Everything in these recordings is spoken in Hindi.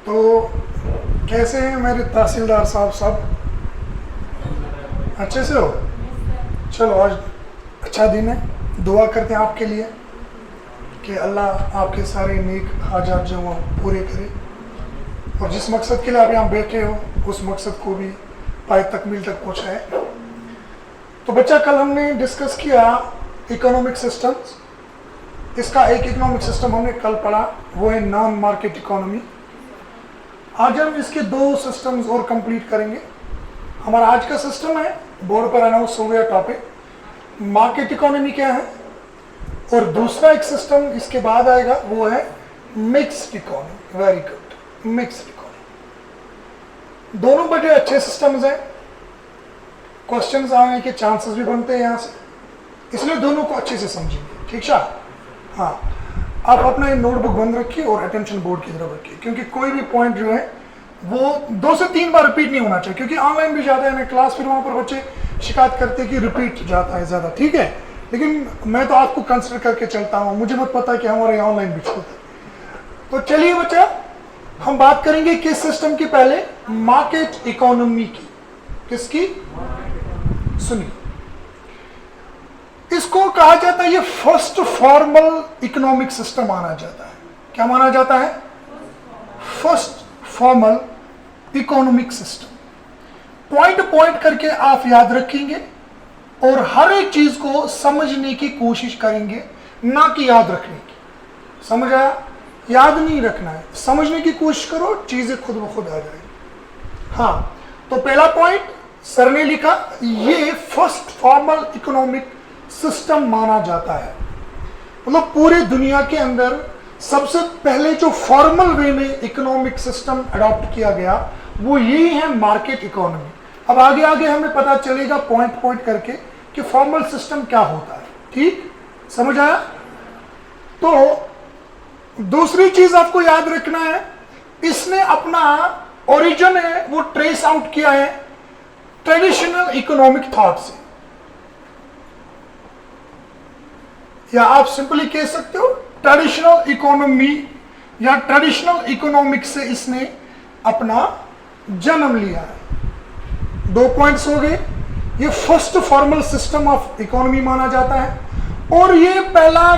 तो कैसे हैं मेरे तहसीलदार साहब? सब अच्छे से हो? चलो, आज अच्छा दिन है। दुआ करते हैं आपके लिए कि अल्लाह आपके सारे नेक हाजात जो वो पूरे करे, और जिस मकसद के लिए आप यहाँ बैठे हो उस मकसद को भी पाए तकमील तक पहुँचाए। तो बच्चा, कल हमने डिस्कस किया इकोनॉमिक सिस्टम्स। इसका एक इकोनॉमिक सिस्टम हमने कल पढ़ा, वो है नॉन मार्केट इकोनॉमी। आज हम इसके दो सिस्टम्स और कंप्लीट करेंगे। हमारा आज का सिस्टम है, बोर्ड पर अनाउंस हो गया टॉपिक, मार्केट इकोनॉमी क्या है, और दूसरा एक सिस्टम इसके बाद आएगा, वो है mixed economy. Very good, mixed economy. दोनों बड़े अच्छे सिस्टम्स हैं, क्वेश्चंस आने के चांसेस भी बनते हैं यहाँ से, इसलिए दोनों को अच्छे से समझेंगे। ठीक है? हाँ, आप अपना नोटबुक बंद रखिए और अटेंशन बोर्ड की तरफ रखिए, क्योंकि कोई भी पॉइंट जो है वो 2 से 3 बार रिपीट नहीं होना चाहिए, क्योंकि ऑनलाइन भी जाता है ना क्लास, फिर वहाँ पर बच्चे शिकायत करते हैं कि रिपीट जाता है ज़्यादा। ठीक है, लेकिन मैं तो आपको कंसिडर करके चलता हूँ, मुझे मत पता है कि हमारे ऑनलाइन भी चलता है। तो चलिए बच्चा, हम बात करेंगे किस सिस्टम की? पहले मार्केट इकोनॉमी की। किसकी? सुनिए, इसको कहा जाता है, ये फर्स्ट फॉर्मल इकोनॉमिक सिस्टम माना जाता है। क्या माना जाता है? First formal economic system. Point point करके आप याद रखेंगे और हर एक चीज को समझने की कोशिश करेंगे, ना कि याद रखने की। समझ आया? याद नहीं रखना है, समझने की कोशिश करो, चीजें खुद ब खुद आ जाएगी। हाँ, तो पहला पॉइंट सर ने लिखा, ये फर्स्ट फॉर्मल इकोनॉमिक सिस्टम माना जाता है। मतलब पूरे दुनिया के अंदर सबसे पहले जो फॉर्मल वे में इकोनॉमिक सिस्टम अडॉप्ट किया गया वो यही है, मार्केट इकोनॉमी। अब आगे आगे हमें पता चलेगा पॉइंट पॉइंट करके कि फॉर्मल सिस्टम क्या होता है। ठीक, समझ आया? तो दूसरी चीज आपको याद रखना है, इसने अपना ओरिजिन है वो ट्रेस आउट किया है ट्रेडिशनल इकोनॉमिक थॉट से, या आप सिंपली कह सकते हो ट्रेडिशनल इकोनॉमी या ट्रेडिशनल इकोनॉमिक से इसने अपना जन्म लिया है। 2 पॉइंट्स हो गए। ये first formal system of economy माना जाता है, और ये पहला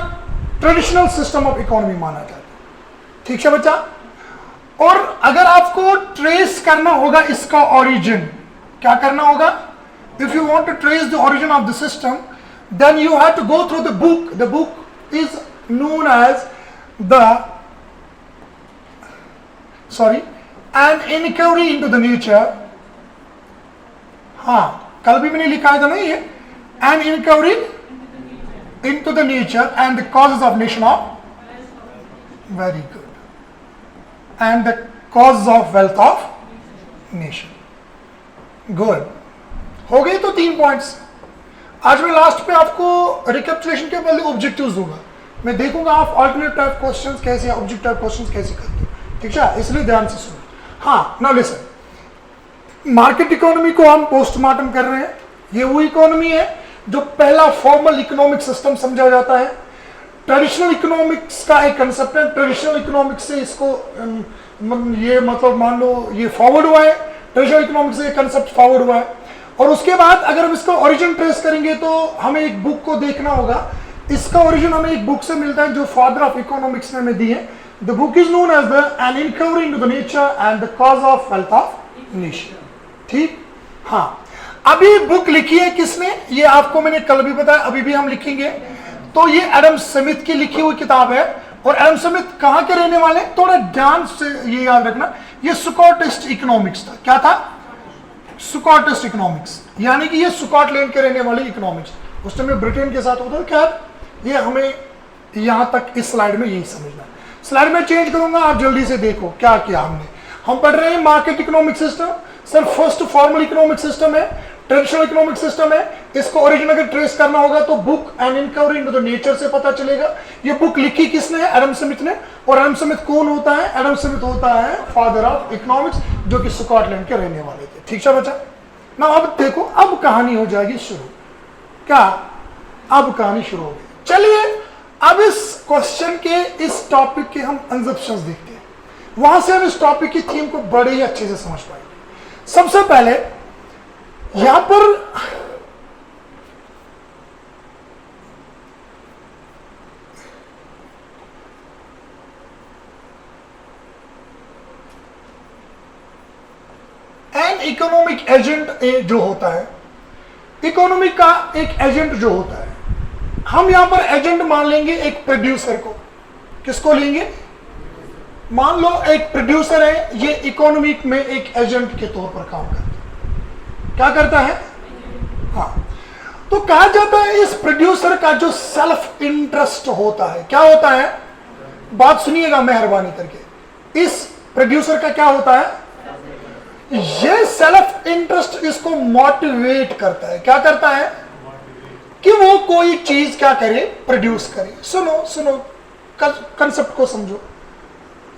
ट्रेडिशनल सिस्टम ऑफ इकोनॉमी माना जाता है। ठीक है बच्चा? और अगर आपको ट्रेस करना होगा इसका ओरिजिन, क्या करना होगा? If you want to trace the origin of the system, then you have to go through the book. The book is known as an inquiry into the nature. हाँ, कल भी मैंने लिखा था ना ये, an inquiry into the nature and the causes of nation of, very good, and the causes of wealth of nation. Good. हो गए तो 3 पॉइंट्स। आज मैं लास्ट पे आपको रिकैपिचुलेशन के पहले ऑब्जेक्टिव्स दूंगा। मैं देखूंगा आप अल्टरनेट टाइप क्वेश्चंस कैसे, ऑब्जेक्टिव टाइप क्वेश्चंस कैसे करते हो। ठीक है, इसलिए ध्यान से सुनो। हाँ, नाउ लिसन, मार्केट इकोनॉमी को हम पोस्टमार्टम कर रहे हैं। ये वो इकोनॉमी है जो पहला फॉर्मल इकोनॉमिक सिस्टम समझा जाता है। ट्रेडिशनल इकोनॉमिक्स का एक कंसेप्ट है, ट्रेडिशनल इकोनॉमिक्स से इसको ये मतलब मान लो ये फॉरवर्ड हुआ है, ट्रेडिशनल इकोनॉमिक्स से कंसेप्ट फॉरवर्ड हुआ है। और उसके बाद अगर हम इसका ओरिजिन ट्रेस करेंगे तो हमें एक बुक को देखना होगा। इसका ओरिजिन हमें एक बुक से मिलता है जो फादर ऑफ इकोनॉमिक्स ने हमें दी है। The book is known as an inquiry into the nature and the cause of wealth of nation. ठीक, हाँ, अभी बुक लिखी है किसने, ये आपको मैंने कल भी बताया, अभी भी हम लिखेंगे। तो ये एडम स्मिथ की लिखी हुई किताब है। और एडम स्मिथ कहाँ के रहने वाले, थोड़ा ध्यान से ये याद रखना, ये स्कॉटिश इकोनॉमिक्स था। क्या था? स्कॉटिश इकोनॉमिक्स, यानी कि ये स्कॉटलैंड के रहने वाली इकोनॉमिक्स। उस टाइम में ब्रिटेन के साथ होता है। क्या ये हमें यहां तक इस स्लाइड में यही समझना है। स्लाइड में चेंज करूंगा, आप जल्दी से देखो क्या किया हमने। हम पढ़ रहे हैं market economic system. Sir first formal economic system है, ट्रेडिशनल इकोनॉमिक सिस्टम है। इसको ओरिजिन अगर ट्रेस करना होगा तो book an inquiry into the nature से पता चलेगा। ये बुक लिखी किसने है? एडम स्मिथ ने। और एडम स्मिथ कौन होता है? एडम स्मिथ होता है फादर ऑफ इकोनॉमिक्स, जो कि स्कॉटलैंड के रहने वाले थे। ठीक है बच्चा? ना अब देखो, अब कहानी हो जाएगी शुरू। क्या? अब कहानी शुरू हो गई। चलिए अब इस क्वेश्चन के, इस टॉपिक के हम कंसेप्शंस देखते हैं। वहां से हम इस टॉपिक की थीम को बड़े ही अच्छे से समझ पाएंगे। सबसे पहले यहां पर एन इकोनॉमिक एजेंट जो होता है, इकोनॉमिक का एक एजेंट जो होता है, हम यहां पर एजेंट मान लेंगे एक प्रोड्यूसर को। किसको लेंगे? मान लो एक प्रोड्यूसर है, ये इकोनॉमिक में एक एजेंट के तौर पर काम करता है। क्या करता है? हाँ, तो कहा जाता है इस प्रोड्यूसर का जो सेल्फ इंटरेस्ट होता है, क्या होता है? बात सुनिएगा मेहरबानी करके। इस प्रोड्यूसर का क्या होता है? ये सेल्फ इंटरेस्ट इसको मोटिवेट करता है। क्या करता है? कि वो कोई चीज क्या करे? प्रोड्यूस करे। सुनो सुनो, कंसेप्ट को समझो,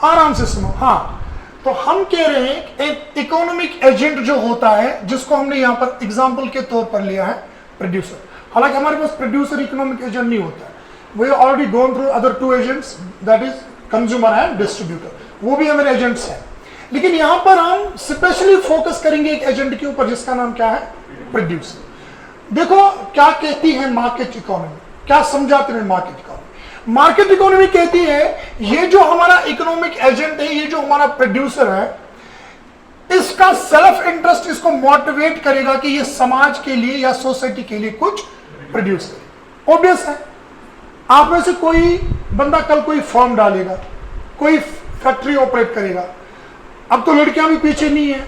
आराम से सुनो। हाँ, तो हम कह रहे हैं एक इकोनॉमिक एजेंट जो होता है, जिसको हमने यहां पर एग्जांपल के तौर पर लिया है प्रोड्यूसर। हालांकि हमारे पास प्रोड्यूसर इकोनॉमिक एजेंट नहीं होता है, we already gone through other two agents, that is consumer and distributor, वो भी हमारे एजेंट्स हैं। लेकिन यहां पर हम स्पेशली फोकस करेंगे एक एजेंट के ऊपर, जिसका नाम क्या है? प्रोड्यूसर। देखो क्या कहती है मार्केट इकोनॉमी, क्या समझाते हैं मार्केट इकोनॉमी। मार्केट इकोनॉमी कहती है ये जो हमारा इकोनॉमिक एजेंट है, ये जो हमारा प्रोड्यूसर है, इसका सेल्फ इंटरेस्ट इसको मोटिवेट करेगा कि ये समाज के लिए या सोसाइटी के लिए कुछ प्रोड्यूस करे। ऑब्वियस है, आप में से कोई बंदा कल कोई फर्म डालेगा, कोई फैक्ट्री ऑपरेट करेगा। अब तो लड़कियां भी पीछे नहीं है,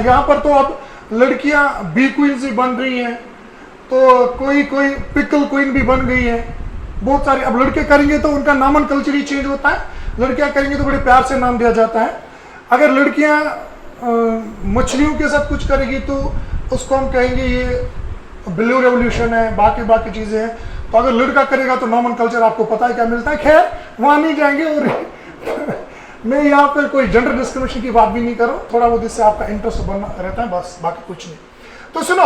यहां पर तो अब लड़कियां बी क्वीन भी बन रही हैं, तो कोई कोई पिकल क्वीन भी बन गई है, बहुत सारे। अब लड़के करेंगे तो उनका नामन कल्चर ही चेंज होता है, लड़कियां करेंगे तो बड़े प्यार से नाम दिया जाता है। अगर लड़कियां मछलियों के साथ कुछ करेगी तो उसको हम कहेंगे ये ब्लू रेवोल्यूशन है, बाकी बाकी चीजें हैं। तो अगर लड़का करेगा तो नामन कल्चर आपको पता है क्या मिलता है। खैर वहां नहीं जाएंगे, और मैं यहाँ पर कोई जेंडर डिस्क्रिमिनेशन की बात भी नहीं कर रहा हूँ, थोड़ा बहुत इससे आपका इंटरेस्ट बना रहता है, बस, बाकी कुछ नहीं। तो सुनो,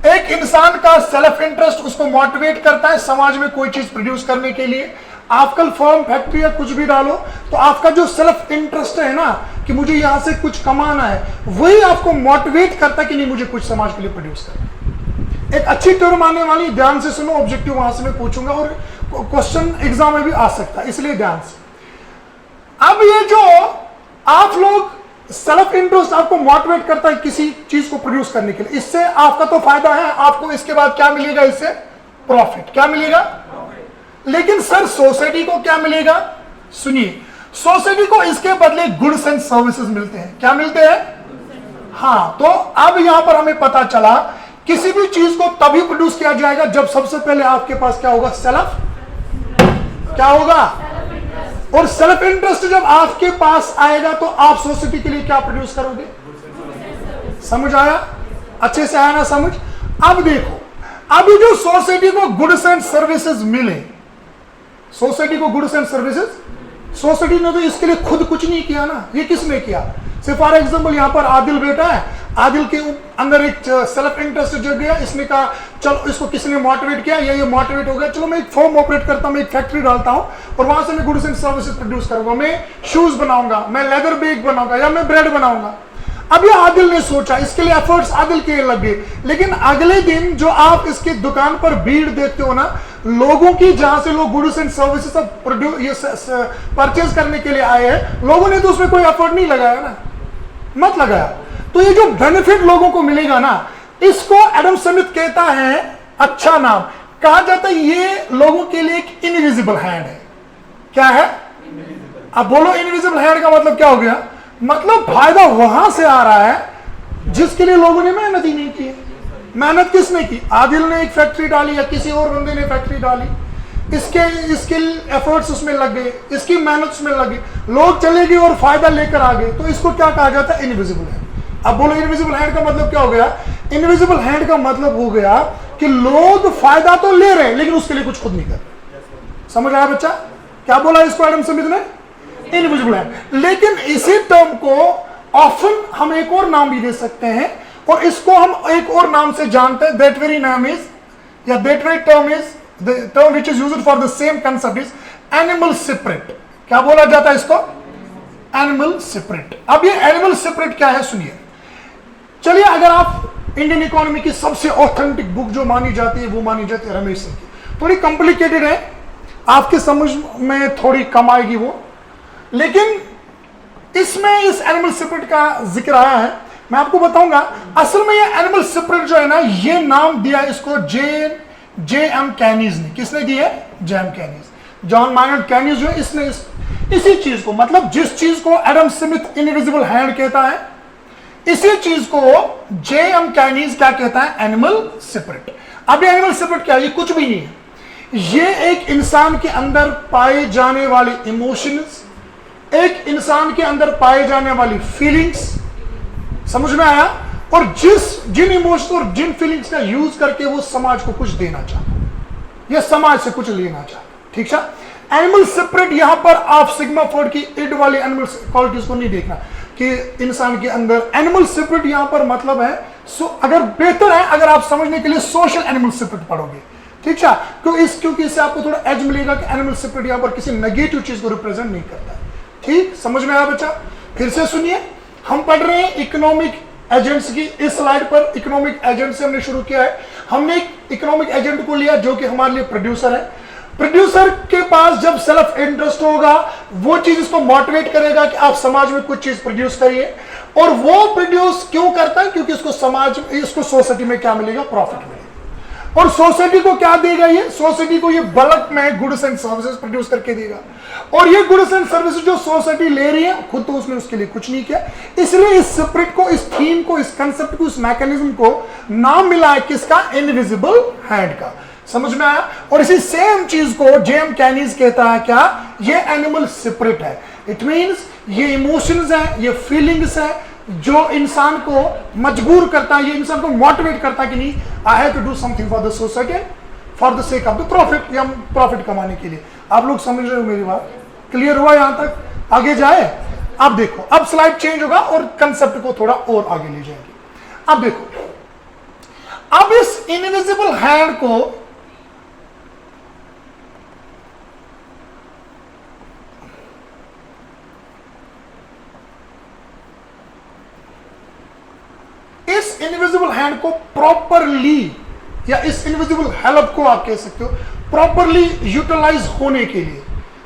एक इंसान का सेल्फ इंटरेस्ट उसको मोटिवेट करता है समाज में कोई चीज प्रोड्यूस करने के लिए। आप कल फर्म, फैक्ट्री या कुछ भी डालो, तो आपका जो सेल्फ इंटरेस्ट है ना कि मुझे यहां से कुछ कमाना है, वही आपको मोटिवेट करता है कि नहीं मुझे कुछ समाज के लिए प्रोड्यूस करना। एक अच्छी टर्म आने वाली, ध्यान से सुनो, ऑब्जेक्टिव वहां से मैं पूछूंगा और क्वेश्चन एग्जाम में भी आ सकता है, इसलिए ध्यान से। अब ये जो आप लोग सेल्फ इंटरेस्ट आपको मोटिवेट करता है किसी चीज को प्रोड्यूस करने के लिए, इससे आपका तो फायदा है, आपको इसके बाद क्या मिलेगा? इससे प्रॉफिट। क्या मिलेगा? लेकिन सर सोसाइटी को क्या मिलेगा? सुनिए, सोसाइटी को इसके बदले गुड्स एंड सर्विसेज मिलते हैं। क्या मिलते हैं? हाँ, तो अब यहां पर हमें पता चला किसी भी चीज को तभी प्रोड्यूस किया जाएगा जब सबसे पहले आपके पास क्या होगा? सेल्फ, क्या होगा? और सेल्फ इंटरेस्ट जब आपके पास आएगा तो आप सोसाइटी के लिए क्या प्रोड्यूस करोगे? समझ आया? अच्छे से आया ना समझ? अब देखो, अभी जो सोसाइटी को गुड्स एंड सर्विसेज मिले, सोसाइटी को गुड्स एंड सर्विसेज, सोसाइटी ने तो इसके लिए खुद कुछ नहीं किया ना, ये किसने किया? से फॉर एग्जाम्पल यहां पर आदिल बैठा है, आदिल के अंदर एक सेल्फ इंटरेस्ट जग गया, इसने कहा चलो इसको किसने मोटिवेट किया, ये मोटिवेट हो गया, चलो मैं एक फॉर्म ऑपरेट करता हूं, मैं एक फैक्ट्री डालता हूं और वहां से मैं गुड्स एंड सर्विसेज प्रोड्यूस करूंगा, मैं शूज बनाऊंगा, मैं लेदर बैग बनाऊंगा या मैं ब्रेड बनाऊंगा। अब ये आदिल ने सोचा, इसके लिए एफर्ट्स आदिल के लगे, लेकिन अगले दिन जो आप इसकी दुकान पर भीड़ देखते हो ना, लोगों की, जहां से लोग गुड्स एंड सर्विसेज परचेज करने के लिए आए हैं, लोगों ने तो उसमें कोई एफर्ट नहीं लगाया ना, मत लगाया। तो ये जो बेनिफिट लोगों को मिलेगा ना, इसको एडम स्मिथ कहता है, अच्छा नाम कहा जाता है, ये लोगों के लिए एक इनविजिबल हैंड है। क्या है? अब बोलो इनविजिबल हैंड का मतलब क्या हो गया? मतलब फायदा वहां से आ रहा है जिसके लिए लोगों ने मेहनत ही नहीं की। मेहनत किसने की? आदिल ने एक फैक्ट्री डाली या किसी और बंदे ने फैक्ट्री डाली, इसके स्किल एफर्ट्स उसमें लग गए, इसकी मेहनत उसमें लगी, लोग चले गए और फायदा लेकर आ गए, तो इसको क्या कहा जाता है? Invisible hand. अब बोलो इनविजिबल हैंड का मतलब क्या हो गया? इनविजिबल हैंड का मतलब हो गया कि लोग फायदा तो ले रहे हैं लेकिन उसके लिए कुछ खुद नहीं कर रहे। समझ आया बच्चा? क्या बोला इसको एडम स्मिथ ने? Invisible hand. लेकिन इसी टर्म को ऑफन हम एक और नाम भी दे सकते हैं, और इसको हम एक और नाम से जानते हैं, दैट वेरी नाम इज, या that very term is, the term which is used for the same concept is animal spirit. क्या बोला जाता है इसको? Animal separate. अब ये एनिमल सेपरेट क्या है सुनिए। चलिए, अगर आप इंडियन इकोनॉमी की सबसे ऑथेंटिक बुक जो मानी जाती है वो मानी जाती है रमेश सिंह की, थोड़ी कॉम्प्लिकेटेड है, आपके समझ में थोड़ी कम आएगी वो, लेकिन इसमें इस एनिमल सेपरेट का जिक्र आया है। मैं आपको बताऊंगा असल में ये एनिमल सेपरेट जो है ना, ये नाम दिया इसको जे एम कैनीज ने। किसने दिया? जे एम कैनीज, जॉन माइनर्ड कैनीज जो है, इसने इसी चीज को, मतलब जिस चीज को एडम स्मिथ इनविजिबल हैंड कहता है, इसी चीज को जे एम कैनीज क्या कहता है? Animal separate. अब ये एनिमल सेपरेट क्या है? ये कुछ भी नहीं है, ये एक इंसान के अंदर पाए जाने वाले इमोशंस, एक इंसान के अंदर पाए जाने वाली फीलिंग्स, समझ में आया? और जिन इमोशंस और जिन फीलिंग्स का यूज करके वो समाज को कुछ देना चाहता, या समाज से कुछ लेना चाहता। ठीक है, एनिमल सेपरेट, यहां पर आप सिग्मा फ्रॉइड की इड वाली एनिमल क्वालिटीज को नहीं देखना कि इंसान के अंदर एनिमल सेपरेट, यहां पर मतलब है अगर बेहतर है अगर आप समझने के लिए सोशल एनिमल सेपरेट पढ़ोगे। ठीक है, क्योंकि इससे आपको थोड़ा एज मिलेगा कि एनिमल सेपरेट यहां पर किसी नेगेटिव चीज को रिप्रेजेंट नहीं करता है। ठीक, समझ में आया बच्चा? फिर से सुनिए, हम पढ़ रहे हैं इकोनॉमिक एजेंट्स की। इस स्लाइड पर इकोनॉमिक एजेंट से हमने शुरू किया है। हमने एक इकोनॉमिक एजेंट को लिया जो कि हमारे लिए प्रोड्यूसर है। प्रोड्यूसर के पास जब सेल्फ इंटरेस्ट होगा, वो चीज इसको मोटिवेट करेगा कि आप समाज में कुछ चीज प्रोड्यूस करिए, और वो प्रोड्यूस क्यों करता है? क्योंकि इसको सोसाइटी में क्या मिलेगा? प्रॉफिट मिलेगा। और सोसाइटी को क्या देगा? ये सोसाइटी को ये बल्क में गुड्स एंड सर्विसेज प्रोड्यूस करके देगा, और ये गुड्स एंड सर्विसेज जो सोसाइटी ले रही है, खुद तो उसने उसके लिए कुछ नहीं किया। इसलिए इस स्पिरिट को, इस थीम को, इस कंसेप्ट को, इस मैकेनिज्म को नाम मिला है किसका? इनविजिबल हैंड का। समझ में आया? और इसी सेम चीज को जेएम कैनीज कहता है क्या? ये एनिमल स्पिरिट है। इट मींस ये इमोशंस है, ये फीलिंग्स है जो इंसान को मजबूर करता है, ये इंसान को मोटिवेट करता है कि नहीं, I have to do something for the society, for the sake of the profit, या प्रॉफिट कमाने के लिए। आप लोग समझ रहे हो मेरी बात? क्लियर हुआ यहां तक? आगे जाए? अब देखो, अब स्लाइड चेंज होगा और कंसेप्ट को थोड़ा और आगे ले जाएंगे। अब देखो, अब इस इनविजिबल हैंड को इस इनविजिबल हैंड को प्रॉपरली, या इस इनविजिबल हेल्प को आप कह सकते हो, प्रॉपरली यूटिलाइज होने के लिए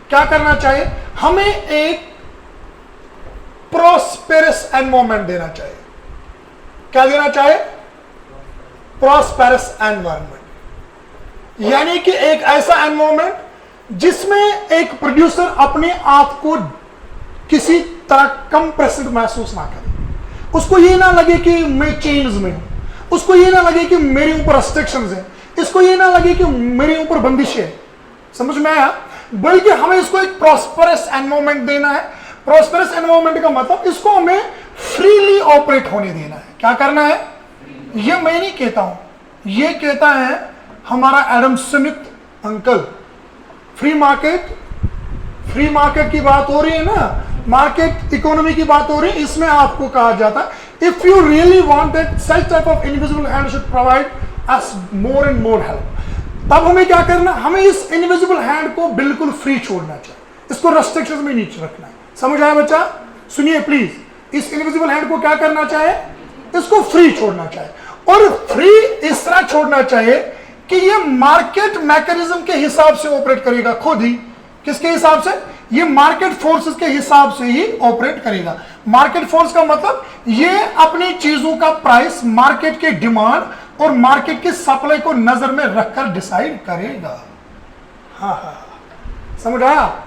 क्या करना चाहिए? हमें एक प्रॉस्पेरस एनवायरनमेंट देना चाहिए। क्या देना चाहिए? प्रॉस्पेरस एनवायरनमेंट, यानी कि एक ऐसा एनवायरनमेंट जिसमें एक प्रोड्यूसर अपने आप को किसी तरह कंप्रेस्ड महसूस ना करे। उसको ये ना लगे कि मैं चेन्स में हूं, उसको ये ना लगे कि मेरे ऊपर रेस्ट्रिक्शंस हैं, इसको ये ना लगे कि मेरे ऊपर बंदिश है। समझ में आया? बल्कि हमें इसको एक प्रॉस्पेरस एनवायरनमेंट देना है। प्रॉस्पेरस एनवायरनमेंट का मतलब इसको हमें फ्रीली ऑपरेट होने देना है। क्या करना है? ये मैं नहीं कहता हूं, ये कहता है हमारा Adam Smith uncle. Free market की बात हो रही है ना, मार्केट इकोनॉमी की बात हो रही है, इसमें आपको कहा जाता है if you really want that such type of invisible hand should provide us more and more help, तब हमें क्या करना? हमें इस इनविजिबल हैंड को बिल्कुल फ्री छोड़ना चाहिए, इसको रेस्ट्रिक्शंस में नहीं रखना है। समझ आया बच्चा? सुनिए प्लीज, इस इनविजिबल हैंड को क्या करना चाहिए? इसको फ्री छोड़ना चाहिए, और फ्री इस तरह छोड़ना चाहिए कि ये मार्केट मैकेनिज्म के हिसाब से ऑपरेट करेगा खुद ही। किसके हिसाब से? ये मार्केट फोर्सेस के हिसाब से ही ऑपरेट करेगा। मार्केट फोर्स का मतलब ये अपनी चीजों का प्राइस मार्केट के डिमांड और मार्केट की सप्लाई को नजर में रखकर डिसाइड करेगा। हाँ, समझ आया?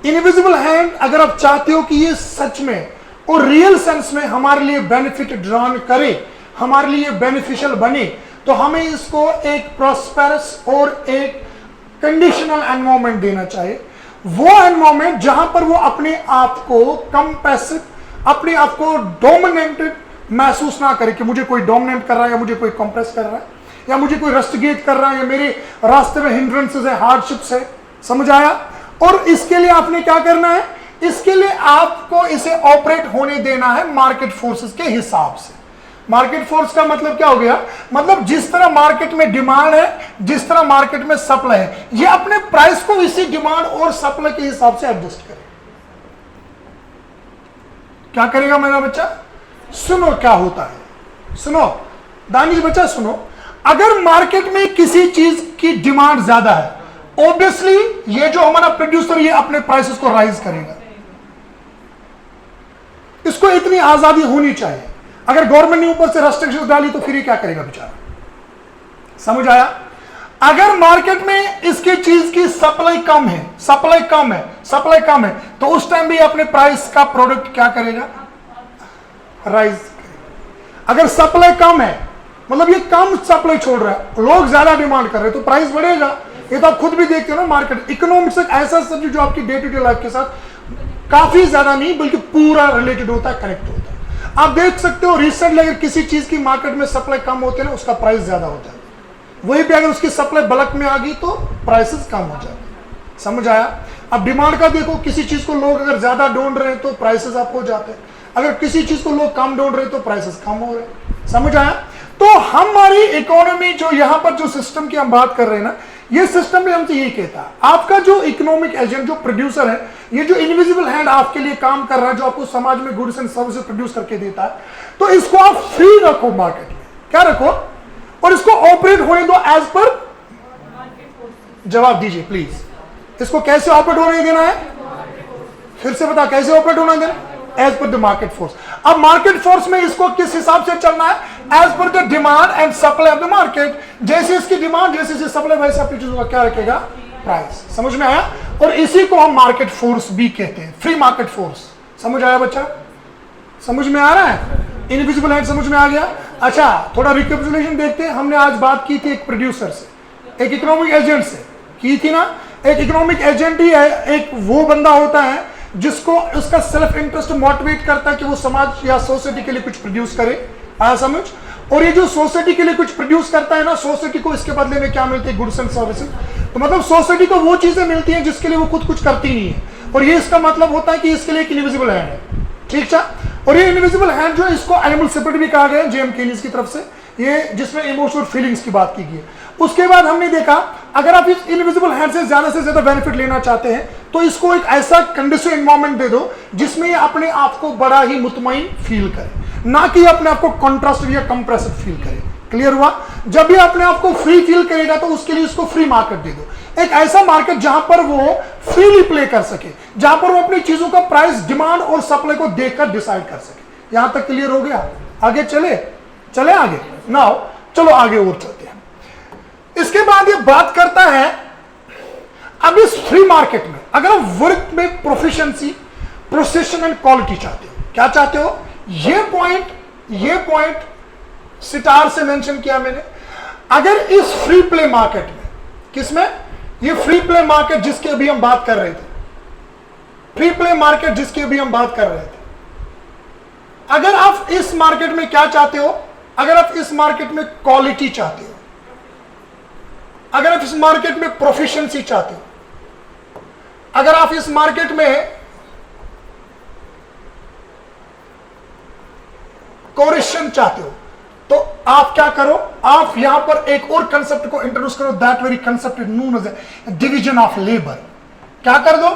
इनविजिबल हैंड, अगर आप चाहते हो कि ये सच में और रियल सेंस में हमारे लिए बेनिफिट ड्रॉन करे, हमारे लिए बेनिफिशियल बने, तो हमें इसको एक प्रॉस्पेरस और एक कंडीशनल एनवायरनमेंट देना चाहिए। वो एनवायरनमेंट जहां पर वो अपने आप को कंपेसिव, अपने आप को डोमिनेटेड महसूस ना करे कि मुझे कोई डोमिनेट कर रहा है, या मुझे कोई कंप्रेस कर रहा है, या मुझे कोई रस्टिगेट कर रहा है, या मेरे रास्ते में हिंड्रेंसेस है, हार्डशिप्स है। समझ आया? और इसके लिए आपने क्या करना है? इसके लिए आपको इसे ऑपरेट होने देना है मार्केट फोर्सेस के हिसाब से। मार्केट फोर्स का मतलब क्या हो गया? मतलब जिस तरह मार्केट में डिमांड है, जिस तरह मार्केट में सप्लाई है, ये अपने प्राइस को इसी डिमांड और सप्लाई के हिसाब से एडजस्ट करे। क्या करेगा मेरा बच्चा? सुनो क्या होता है, सुनो दानिश बच्चा सुनो, अगर मार्केट में किसी चीज की डिमांड ज्यादा है, ऑब्वियसली ये जो हमारा प्रोड्यूसर ये अपने प्राइसेस को राइज करेगा। इसको इतनी आजादी होनी चाहिए। अगर गवर्नमेंट ने ऊपर से रेस्ट्रिक्शंस डाली तो फिर ये क्या करेगा बेचारा? समझ आया? अगर मार्केट में इसकी चीज की सप्लाई कम है, सप्लाई कम है, सप्लाई कम है, तो उस टाइम भी अपने प्राइस का प्रोडक्ट क्या करेगा? राइज करेगा। अगर सप्लाई कम है, मतलब ये कम सप्लाई छोड़ रहा है, लोग ज्यादा डिमांड कर रहे हैं, तो प्राइस बढ़ेगा। ये तो आप खुद भी देखते हो ना, मार्केट इकोनॉमिक्स एक ऐसा सब्जेक्ट जो आपकी डे टू डे लाइफ के साथ काफी ज्यादा नहीं बल्कि पूरा रिलेटेड होता है, कनेक्ट होता है। आप देख सकते हो रिसेंटली अगर किसी चीज की मार्केट में सप्लाई कम होती है ना, उसका प्राइस ज्यादा होता है। वहीं पे अगर उसकी सप्लाई बल्क में आ गई तो प्राइसेस कम हो जाते हैं। समझ आया? अब डिमांड का देखो, किसी चीज को लोग अगर ज्यादा ढूंढ रहे हैं तो प्राइसेस अप हो जाते हैं, अगर किसी चीज को लोग कम ढूंढ रहे हैं तो प्राइसेस कम हो रहे हैं। समझ आया? तो हमारी इकोनॉमी जो यहां पर जो सिस्टम की हम बात कर रहे हैं ना, ये सिस्टम भी हमसे यही कहता है, आपका जो इकोनॉमिक एजेंट जो प्रोड्यूसर है, ये जो इनविजिबल हैंड आपके लिए काम कर रहा है, जो आपको समाज में गुड्स एंड सर्विसेज प्रोड्यूस करके देता है, तो इसको आप फ्री रखो मार्केट में। क्या रखो? और इसको ऑपरेट होने दो एज पर, जवाब दीजिए प्लीज, इसको कैसे ऑपरेट होने देना है? फिर से बता, कैसे ऑपरेट होना देना? As per the market force. अब मार्केट फोर्स में इसको किस हिसाब से चलना है? As per the demand and supply of the market. जैसे इसकी डिमांड, जैसे इसकी सप्लाई, वैसे अपनी चीजों का क्या रखेगा? प्राइस। समझ में आया? और इसी को हम मार्केट फोर्स भी कहते हैं, फ्री मार्केट फोर्स। समझ आया बच्चा? समझ में आ रहा है? इनविजिबल हैंड समझ में आ गया? अच्छा, थोड़ा रिकैपिचुलेशन देखते हैं। हमने आज बात की थी एक प्रोड्यूसर से, एक इकोनॉमिक एजेंट से की थी ना। एक इकोनॉमिक एजेंट ही है, एक वो बंदा होता है जिसको उसका सेल्फ इंटरेस्ट मोटिवेट करता है कि वो समाज या सोसाइटी के लिए कुछ प्रोड्यूस करे। आया समझ? और ये जो सोसाइटी के लिए कुछ प्रोड्यूस करता है ना, सोसाइटी को इसके बदले में क्या मिलती है? Goods and services. तो मतलब सोसाइटी को वो चीजें मिलती हैं जिसके लिए वो खुद कुछ करती नहीं है, और ये इसका मतलब होता है कि इसके लिए एक इनविजिबल हैंड है। ठीक है? और ये इनविजिबल हैंड जो है, इसको एनिमल स्पिरिट भी कहा गया है जेएम केनीज की तरफ से, ये जिसमें इमोशनल फीलिंग्स की बात की गई है। उसके बाद हमने देखा, अगर आप इस इनविजिबल हैंड से ज्यादा बेनिफिट लेना चाहते हैं तो इसको एक ऐसा कंडीशन एनवायरनमेंट दे दो जिसमें ये अपने आप को बड़ा ही मुतमईन फील करे, ना कि अपने आप को कॉन्ट्रास्ट या कंप्रेसिव फील करे। क्लियर हुआ? जब ये अपने आप को फ्री फील करेगा तो उसके लिए उसको फ्री मार्केट दे दो, एक ऐसा मार्केट जहां पर वो फ्रीली प्ले कर सके, जहां पर वो अपनी चीजों का प्राइस, डिमांड और सप्लाई को देखकर डिसाइड कर सके। यहां तक क्लियर हो गया? आगे चले आगे। नाउ चलो आगे और चलते हैं। इसके बाद ये बात करता है, अब इस फ्री मार्केट में अगर आप वर्क में प्रोफिशिएंसी, प्रोसेशन एंड क्वालिटी चाहते हो, क्या चाहते हो? ये पॉइंट सितार से मेंशन किया मैंने। अगर इस फ्री प्ले मार्केट में, किसमें? ये फ्री प्ले मार्केट जिसकी अभी हम बात कर रहे थे, फ्री प्ले मार्केट जिसकी अभी हम बात कर रहे थे, अगर आप इस मार्केट में क्या चाहते हो? अगर आप इस मार्केट में क्वालिटी चाहते हो, अगर आप इस मार्केट में प्रोफिशिएंसी चाहते हो, अगर आप इस मार्केट में कोरिलेशन चाहते हो, तो आप क्या करो? आप यहां पर एक और कंसेप्ट को इंट्रोड्यूस करो, that very concept is known as division of labour. क्या कर दो?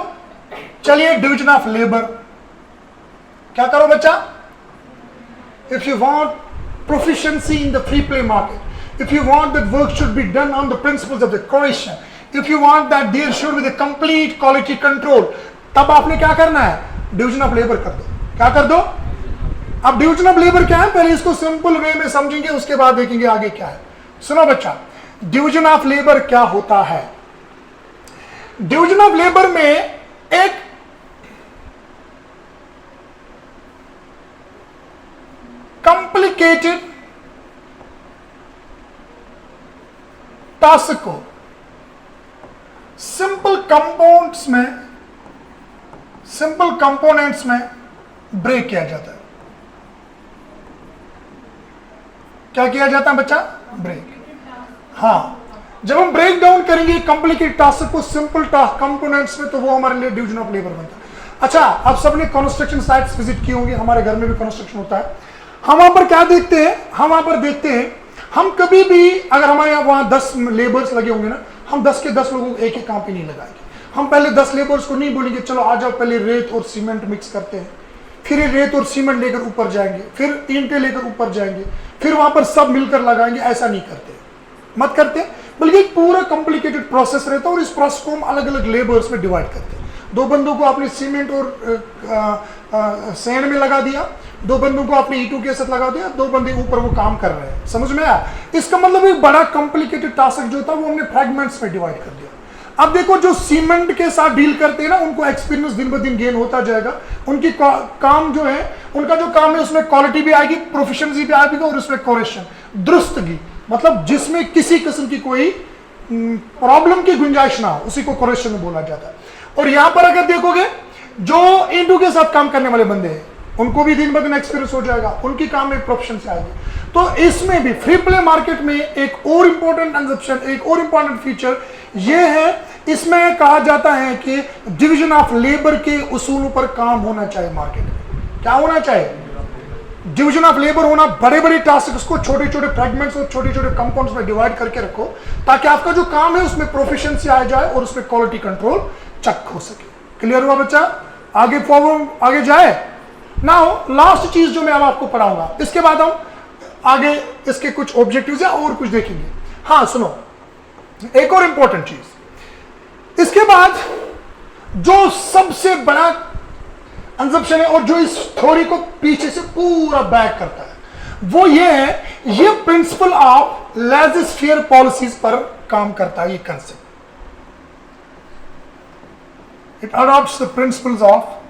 चलिए, डिवीजन ऑफ लेबर क्या करो बच्चा? If you want proficiency in the free play market, if you want that work should be done on the principles of the coercion, if you want that there should be the complete quality control, तब आपने क्या करना है? डिवीजन ऑफ लेबर कर दो। क्या कर दो? अब डिवीजन ऑफ लेबर क्या है? पहले इसको सिंपल वे में समझेंगे, उसके बाद देखेंगे आगे क्या है। सुनो बच्चा, डिवीजन ऑफ लेबर क्या होता है? डिवीजन ऑफ लेबर में एक कॉम्प्लिकेटेड टास्क को सिंपल कंपोनेंट्स में ब्रेक किया जाता है। क्या किया जाता है बच्चा? ब्रेक। हाँ, जब हम ब्रेक डाउन करेंगे कॉम्प्लिकेटेड टास्क को सिंपल कंपोनेंट्स में, तो वो हमारे लिए डिवीजन ऑफ लेबर बनता है। अच्छा, आप सबने कंस्ट्रक्शन साइट्स विजिट की होंगी, हमारे घर में भी कंस्ट्रक्शन होता है। हम वहां पर क्या देखते हैं? हम वहां पर देखते हैं, हम कभी भी अगर हमारे यहाँ वहां 10 लेबर्स लगे होंगे ना, हम 10 के 10 लोगों को एक ही काम पे नहीं लगाएंगे। हम पहले 10 लेबर्स को नहीं बोलेंगे चलो आ जाओ पहले रेत और सीमेंट मिक्स करते हैं, फिर ये रेत और सीमेंट लेकर ऊपर जाएंगे, फिर ईंटें लेकर ऊपर जाएंगे, फिर वहां पर सब मिलकर लगाएंगे। ऐसा नहीं करते, मत करते, बल्कि एक पूरा कॉम्प्लिकेटेड प्रोसेस रहता है और इस प्रोसेस को हम अलग अलग लेबर्स में डिवाइड करते हैं। 2 बंदों को आपने सीमेंट और सैंड में लगा दिया, 2 बंदों को आपने ईंटों के साथ लगा दिया, 2 बंदे ऊपर वो काम कर रहे हैं। समझ में आया? इसका मतलब एक बड़ा कॉम्प्लिकेटेड टास्क जो था वो हमने फ्रैगमेंट्स में डिवाइड कर दिया। अब देखो, जो सीमेंट के साथ डील करते हैं ना, उनको एक्सपीरियंस दिन ब दिन गेन होता जाएगा। उनकी काम जो है, उनका जो काम है उसमें क्वालिटी भी आएगी, प्रोफिशिएंसी भी आएगी, और उसमें कोरेशन, दुरुस्तगी, मतलब जिसमें किसी किस्म की कोई प्रॉब्लम की गुंजाइश ना हो, उसी को कोरेशन में बोला जाता है। और यहां पर अगर देखोगे, जो ईंटों के साथ काम करने वाले बंदे हैं, उनको भी दिन ब दिन एक्सपीरियंस हो जाएगा, उनकी काम में प्रोफिशिएंसी आएगी। तो इसमें भी फ्री प्ले मार्केट में एक और इंपॉर्टेंट कंसेप्शन, एक और इंपॉर्टेंट फीचर ये है, इसमें कहा जाता है कि डिवीजन ऑफ लेबर के उसूलों पर काम होना चाहिए। मार्केट में क्या होना चाहिए? डिवीजन ऑफ लेबर होना। बड़े बड़े टास्क को छोटे छोटे फ्रेगमेंट्स और छोटे छोटे कंपाउंड्स में डिवाइड करके रखो, ताकि आपका जो काम है उसमें प्रोफिशिएंसी आ जाए और उसमें क्वालिटी कंट्रोल चेक हो सके। क्लियर हुआ बच्चा? आगे फॉरवर्ड, आगे जाए। नाउ लास्ट चीज जो मैं अब आपको पढ़ाऊंगा, इसके बाद हम आगे इसके कुछ ऑब्जेक्टिव्स या और कुछ देखेंगे। हाँ सुनो, एक और इंपॉर्टेंट चीज, इसके बाद जो सबसे बड़ा कंसेप्शन है और जो इस थ्योरी को पीछे से पूरा बैक करता है, वो ये है, ये प्रिंसिपल ऑफ लेज़र-फेयर पॉलिसीज पर काम करता है। ये concept, it adopts the principles of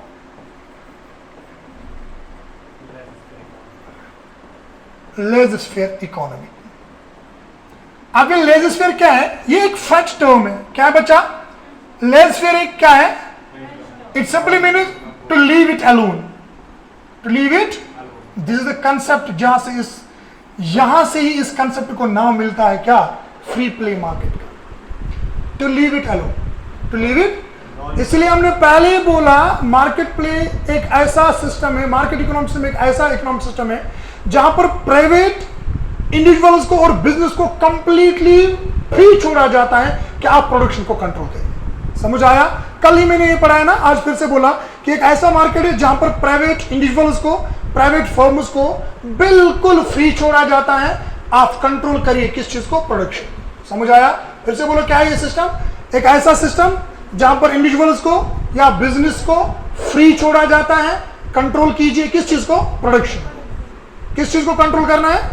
laser-fair economy. अब ये लेज़र-फेयर क्या है? ये एक फ्रेंच टर्म है। क्या बच्चा? लेज़र-फेयर एक क्या है? It simply means to leave it alone, to leave it. This is the concept यहां से ही इस कंसेप्ट को नाम मिलता है क्या? फ्री प्ले मार्केट का। To leave it alone, to leave it. इसलिए हमने पहले ही बोला, मार्केट प्ले एक ऐसा सिस्टम है, मार्केट इकोनॉमिक सिस्टम एक ऐसा इकोनॉमिक सिस्टम है जहां पर प्राइवेट इंडिविजुअल्स को और बिजनेस को कंप्लीटली फ्री छोड़ा जाता है कि आप प्रोडक्शन को कंट्रोल करें। समझ आया? कल ही मैंने ये पढ़ाया ना, आज फिर से बोला कि एक ऐसा मार्केट है जहां पर प्राइवेट इंडिविजुअल्स को, प्राइवेट फर्म्स को बिल्कुल फ्री छोड़ा जाता है, आप कंट्रोल करिए किस चीज को? प्रोडक्शन। समझ आया? फिर से बोलो, क्या है ये सिस्टम? एक ऐसा सिस्टम जहां पर इंडिविजुअल्स को या बिजनेस को फ्री छोड़ा जाता है, कंट्रोल कीजिए किस चीज को? प्रोडक्शन। किस चीज को कंट्रोल करना है?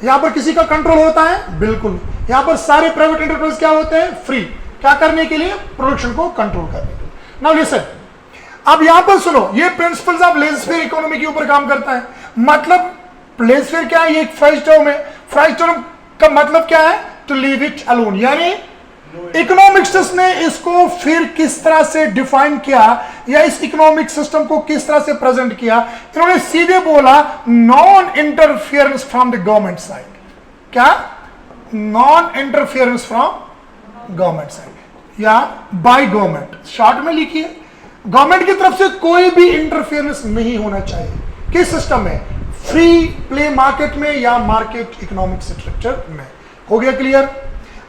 यहां पर किसी का कंट्रोल होता है? बिल्कुल। यहां पर सारे प्राइवेट एंटरप्राइज क्या होते हैं? फ्री। क्या करने के लिए? प्रोडक्शन को कंट्रोल करने के लिए। नाउ लिसन, अब यहां पर सुनो, ये प्रिंसिपल्स ऑफ लेज़र-फेयर इकोनॉमी के ऊपर काम करता है। मतलब लेज़र-फेयर क्या है? ये एक फ्रेंच टर्म है। फ्रेंच टर्म का मतलब क्या है? To leave it alone. यानी इकोनॉमिक्स ने इसको फिर किस तरह से डिफाइन किया या इस इकोनॉमिक सिस्टम को किस तरह से प्रेजेंट किया? इन्होंने सीधे बोला, non interference from the government side. क्या? Non interference from government side या बाय गवर्नमेंट, शॉर्ट में लिखिए, गवर्नमेंट की तरफ से कोई भी इंटरफियरेंस नहीं होना चाहिए। किस सिस्टम में? फ्री प्ले मार्केट में या मार्केट इकोनॉमिक स्ट्रक्चर में। हो गया क्लियर?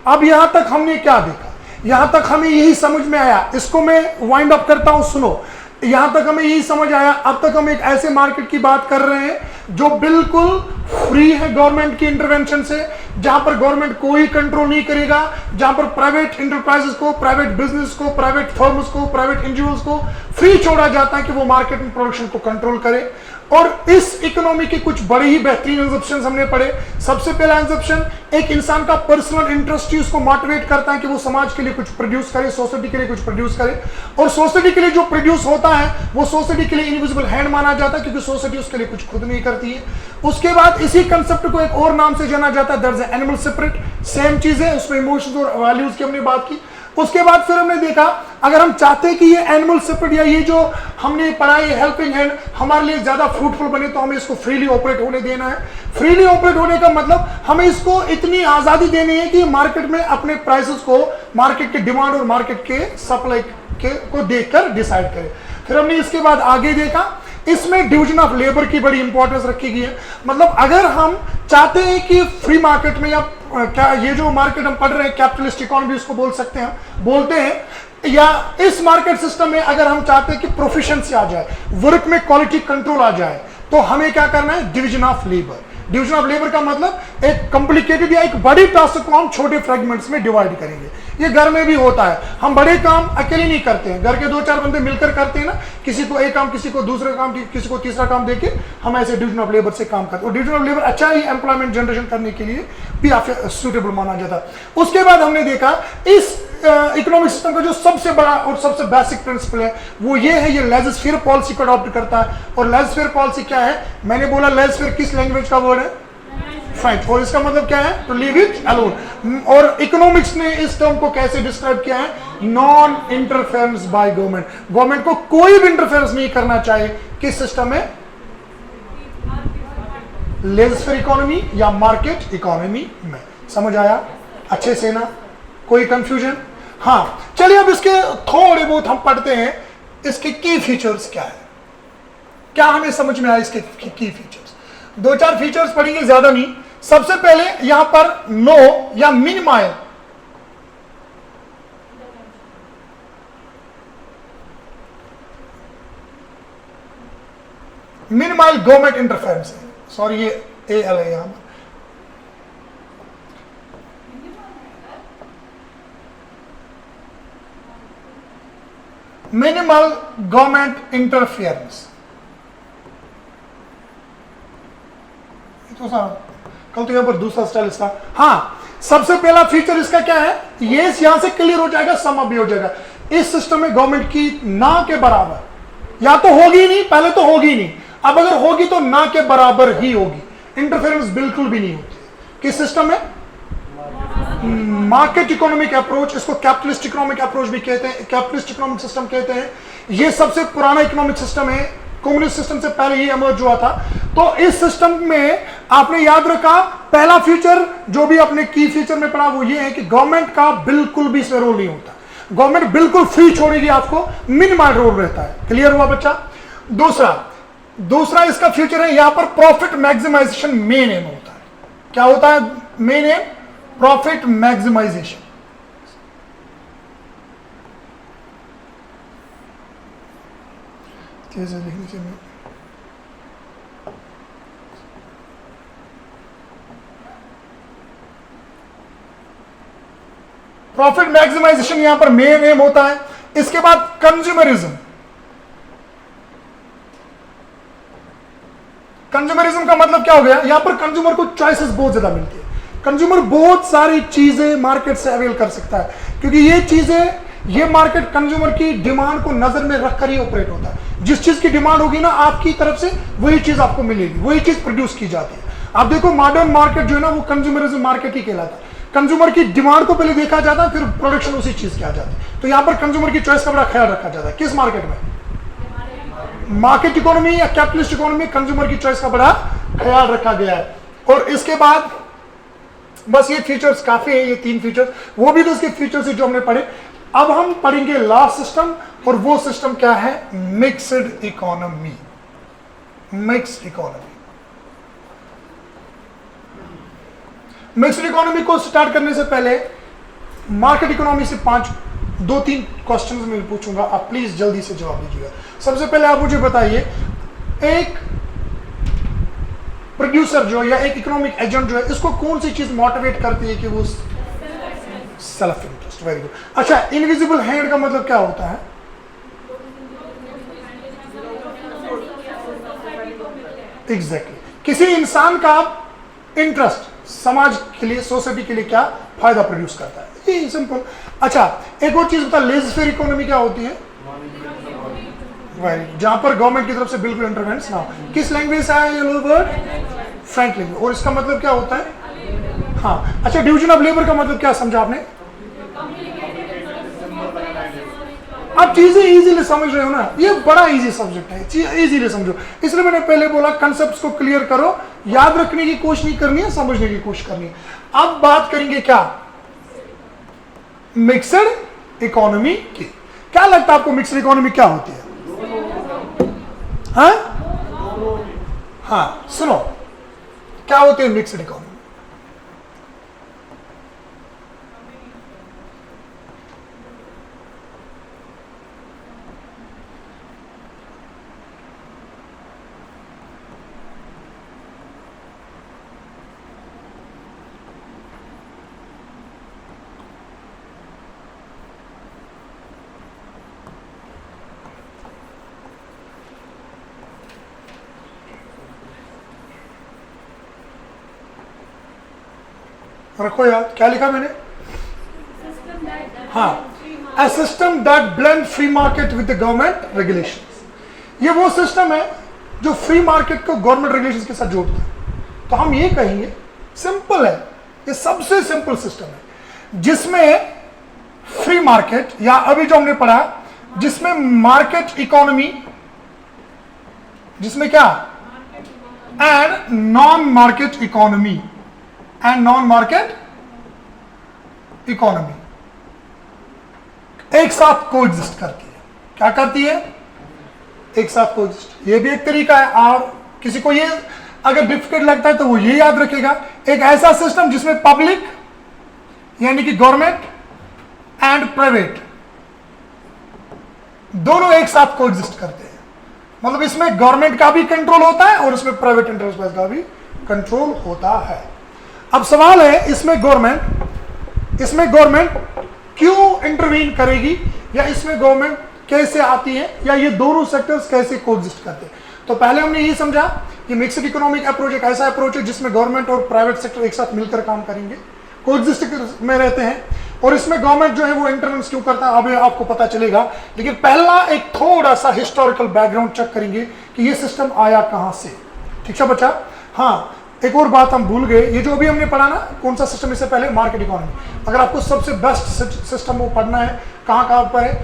अब यहां तक हमने क्या देखा? यहां तक हमें यही समझ में आया, इसको मैं वाइंड अप करता हूं। सुनो, यहां तक हमें यही समझ आया, अब तक हम एक ऐसे मार्केट की बात कर रहे हैं जो बिल्कुल फ्री है गवर्नमेंट की इंटरवेंशन से, जहां पर गवर्नमेंट कोई कंट्रोल नहीं करेगा, जहां पर प्राइवेट इंटरप्राइजेस को, प्राइवेट बिजनेस को, प्राइवेट फर्म्स को, प्राइवेट इंडिविजुअल्स को फ्री छोड़ा जाता है कि वो मार्केट में प्रोडक्शन को कंट्रोल करे। और इस इकोनॉमी के कुछ बड़े ही बेहतरीन एग्जम्पशंस हमने पढ़े। सबसे पहला एग्जम्पशन, एक इंसान का पर्सनल इंटरेस्ट ही उसको मोटिवेट करता है कि वो समाज के लिए कुछ प्रोड्यूस करे, सोसाइटी के लिए कुछ प्रोड्यूस करे, और सोसाइटी के लिए जो प्रोड्यूस होता है वो सोसाइटी के लिए इनविजिबल हैंड माना जाता है, क्योंकि सोसाइटी उसके लिए कुछ खुद नहीं करती है। उसके बाद इसी कंसेप्ट को एक और नाम से जाना जाता है, that is animal spirit. Same चीज है, उसमें इमोशंस और वैल्यूज की हमने बात की। उसके बाद फिर हमने देखा, अगर हम चाहते हैं कि ये एनिमल स्पिरिट या ये जो हमने पढ़ा है हेल्पिंग हैंड हमारे लिए ज्यादा फ्रूटफुल बने, तो हमें इसको फ्रीली ऑपरेट होने देना है। फ्रीली ऑपरेट होने का मतलब हमें इसको इतनी आजादी देनी है कि मार्केट में अपने प्राइसेस को मार्केट के डिमांड और मार्केट के सप्लाई को देखकर डिसाइड करे। फिर हमने इसके बाद आगे देखा, इसमें डिवीजन ऑफ लेबर की बड़ी इंपॉर्टेंस रखी गई है। मतलब अगर हम चाहते हैं कि फ्री मार्केट में या क्या ये जो मार्केट हम पढ़ रहे हैं कैपिटलिस्ट इकोनॉमी उसको बोल सकते हैं, बोलते हैं, या इस मार्केट सिस्टम में अगर हम चाहते हैं कि प्रोफिशिएंसी आ जाए, वर्क में क्वालिटी कंट्रोल आ जाए, तो हमें क्या करना है? Division of labour. Division of labour का मतलब एक कॉम्प्लिकेटेड या एक बड़ी टास्क को हम छोटे फ्रेगमेंट्स में डिवाइड करेंगे। ये घर में भी होता है, हम बड़े काम अकेले नहीं करते हैं, घर के 2-4 बंदे मिलकर करते हैं ना, किसी को एक काम, किसी को दूसरा काम, किसी को तीसरा काम देके हम ऐसे डिवीजन ऑफ लेबर से काम करते हैं। और डिवीजन ऑफ लेबर अच्छा ही एम्प्लॉयमेंट जनरेशन करने के लिए भी सुटेबल माना जाता है। उसके बाद हमने देखा इस इकोनॉमिक सिस्टम का जो सबसे बड़ा और सबसे बेसिक प्रिंसिपल है वो ये है, ये लेजर-फेयर पॉलिसी को अडॉप्ट करता है। और लेजर-फेयर पॉलिसी क्या है? मैंने बोला लेजर-फेयर किस लैंग्वेज का वर्ड है? फ्रेंच। और इसका मतलब क्या है? To leave it alone. और इकोनॉमिक्स ने इस टर्म को कैसे डिस्क्राइब किया है? Non interference by government. Government को कोई भी इंटरफेरेंस नहीं करना चाहिए किस सिस्टम में? लेजर-फेयर इकोनॉमी या मार्केट इकोनॉमी में। समझ आया अच्छे से ना? कोई कंफ्यूजन? हाँ, चलिए अब इसके थोड़े बहुत हम पढ़ते हैं, इसके की फीचर्स क्या है, क्या हमें समझ में आया इसके की फीचर्स। 2-4 फीचर्स पढ़ेंगे, ज्यादा नहीं। सबसे पहले यहां पर नो या मिनिमाइल, मिनिमाइल गवर्नमेंट इंटरफेरेंस है। सॉरी ये एल है यहां पर। मिनिमल गवर्नमेंट इंटरफियरेंस, तो कल तो यहां पर दूसरा स्टाइल इसका। हाँ, सबसे पहला फीचर इसका क्या है? ये यहां से क्लियर हो जाएगा, सम अप भी हो जाएगा। इस सिस्टम में गवर्नमेंट की ना के बराबर, या तो होगी नहीं, पहले तो होगी नहीं, अब अगर होगी तो ना के बराबर ही होगी। इंटरफेरेंस बिल्कुल भी नहीं होती किस सिस्टम में? मार्केट इकोनॉमिक अप्रोच, इसको कैपिटलिस्ट इकोनॉमिक अप्रोच भी कहते हैं, कैपिटलिस्ट इकोनॉमिक सिस्टम कहते हैं। ये सबसे पुराना इकोनॉमिक सिस्टम है, कम्युनिस्ट सिस्टम से पहले ये इमर्ज हुआ था। तो इस सिस्टम में आपने याद रखा, पहला फीचर जो भी आपने की फीचर में पढ़ा वो ये है कि गवर्नमेंट का बिल्कुल भी इसमें रोल नहीं होता, गवर्नमेंट बिल्कुल फ्री छोड़ेगी आपको, मिनिमल रोल रहता है। क्लियर हुआ बच्चा? दूसरा इसका फीचर है, यहां पर प्रॉफिट मैक्सिमाइजेशन मेन एम होता है। क्या होता है मेन एम? Profit maximisation. कैसे लिखने चाहिए? प्रॉफिट मैक्सिमाइजेशन यहां पर मेन एम होता है। इसके बाद कंज्यूमरिज्म। कंज्यूमरिज्म का मतलब क्या हो गया? यहां पर कंज्यूमर को चॉइसेस बहुत ज्यादा मिलती है, कंज्यूमर बहुत सारी चीजें मार्केट से अवेल कर सकता है, क्योंकि ये चीजें, ये मार्केट कंज्यूमर की डिमांड को नजर में रखकर ही ऑपरेट होता है। जिस चीज की डिमांड होगी ना आपकी तरफ से, वही चीज आपको मिलेगी, वही चीज प्रोड्यूस की जाती है। आप देखो मॉडर्न मार्केट जो है ना, वो कंज्यूमरिज्म मार्केट ही कहलाता है। कंज्यूमर की डिमांड को पहले देखा जाता है, फिर प्रोडक्शन उसी चीज की आ जाती है। तो यहां पर कंज्यूमर की चॉइस का बड़ा ख्याल रखा जाता है। किस मार्केट में? मार्केट इकोनॉमी या कैपिटलिस्ट इकोनॉमी, कंज्यूमर की चॉइस का बड़ा ख्याल रखा गया है। और इसके बाद बस ये फीचर्स काफी है, ये 3 फीचर्स, वो भी तो उसके फीचर्स जो हमने पढ़े। अब हम पढ़ेंगे लास्ट सिस्टम, और वो सिस्टम क्या है? Mixed economy. Mixed economy, mixed economy को स्टार्ट करने से पहले मार्केट इकोनॉमी से 2-3 क्वेश्चंस मैं पूछूंगा, आप प्लीज जल्दी से जवाब दीजिएगा। सबसे पहले आप मुझे बताइए, एक प्रोड्यूसर जो या एक इकोनॉमिक एजेंट जो है, इसको कौन सी चीज मोटिवेट करती है कि वो सेल्फ इंटरेस्ट। Very good. अच्छा, इनविजिबल हैंड का मतलब क्या होता है? एग्जैक्टली, किसी इंसान का इंटरेस्ट समाज के लिए, सोसाइटी के लिए क्या फायदा प्रोड्यूस करता है, ये सिंपल। अच्छा, एक और चीज बता, लेजर-फेयर इकोनॉमी क्या होती है? जहां पर गवर्नमेंट की तरफ से बिल्कुल इंटरवेंस ना हो। किस लैंग्वेज से आया ये वर्ड? French language. और इसका मतलब क्या होता है? हाँ, अच्छा, डिवीजन ऑफ लेबर का मतलब क्या समझा आपने? आप चीजें इजीली समझ रहे हो ना, ये बड़ा इजी सब्जेक्ट है, इजीली समझो। इसलिए मैंने पहले बोला कंसेप्ट्स को क्लियर करो, याद रखने की कोशिश नहीं करनी है, समझने की कोशिश करनी है। अब बात करेंगे क्या? मिक्सड इकोनॉमी की। क्या लगता है आपको मिक्सड इकोनॉमी क्या होती है? हाँ, सुनो, क्या होती है मिक्सड इकोनॉमी? रखो याद, क्या लिखा मैंने? हाँ, a system that blend free market with the government regulations. ये वो सिस्टम है जो फ्री मार्केट को गवर्नमेंट रेगुलेशंस के साथ जोड़ता है। तो हम ये कहेंगे सिंपल है, ये सबसे सिंपल सिस्टम है जिसमें फ्री मार्केट, या अभी जो हमने पढ़ा जिसमें मार्केट इकोनॉमी, जिसमें क्या, and non market economy, and non market economy एक साथ कोएग्जिस्ट करती है। क्या करती है? एक साथ कोएग्जिस्ट। ये भी एक तरीका है, और किसी को ये अगर डिफिकल्ट लगता है तो वो ये याद रखेगा, एक ऐसा सिस्टम जिसमें पब्लिक यानी कि गवर्नमेंट एंड प्राइवेट दोनों एक साथ कोएग्जिस्ट करते हैं। मतलब इसमें गवर्नमेंट का भी कंट्रोल होता है और इसमें प्राइवेट इंटरप्राइज का भी कंट्रोल होता है। अब सवाल है, इसमें गवर्नमेंट क्यों इंटरवीन करेगी, या इसमें गवर्नमेंट कैसे आती है, या ये दोनों सेक्टर्स कैसे कोएग्जिस्ट करते हैं? तो पहले हमने ये समझा कि मिक्स्ड इकोनॉमिक अप्रोच एक ऐसा अप्रोच है जिसमें गवर्नमेंट और प्राइवेट सेक्टर एक साथ मिलकर काम करेंगे, कोएग्जिस्ट में रहते हैं, और इसमें गवर्नमेंट जो है वो इंटरवेंस क्यों करता है अभी आपको पता चलेगा। लेकिन पहला एक थोड़ा सा हिस्टोरिकल बैकग्राउंड चेक करेंगे कि ये सिस्टम आया कहां से। ठीक है बच्चा? हाँ, एक और बात हम भूल गए, ये जो अभी हमने पढ़ा ना, कौन सा सिस्टम, इससे पहले मार्केट इकोनॉमी। अगर आपको सबसे बेस्ट सिस्टम वो पढ़ना है, कहाँ पर है?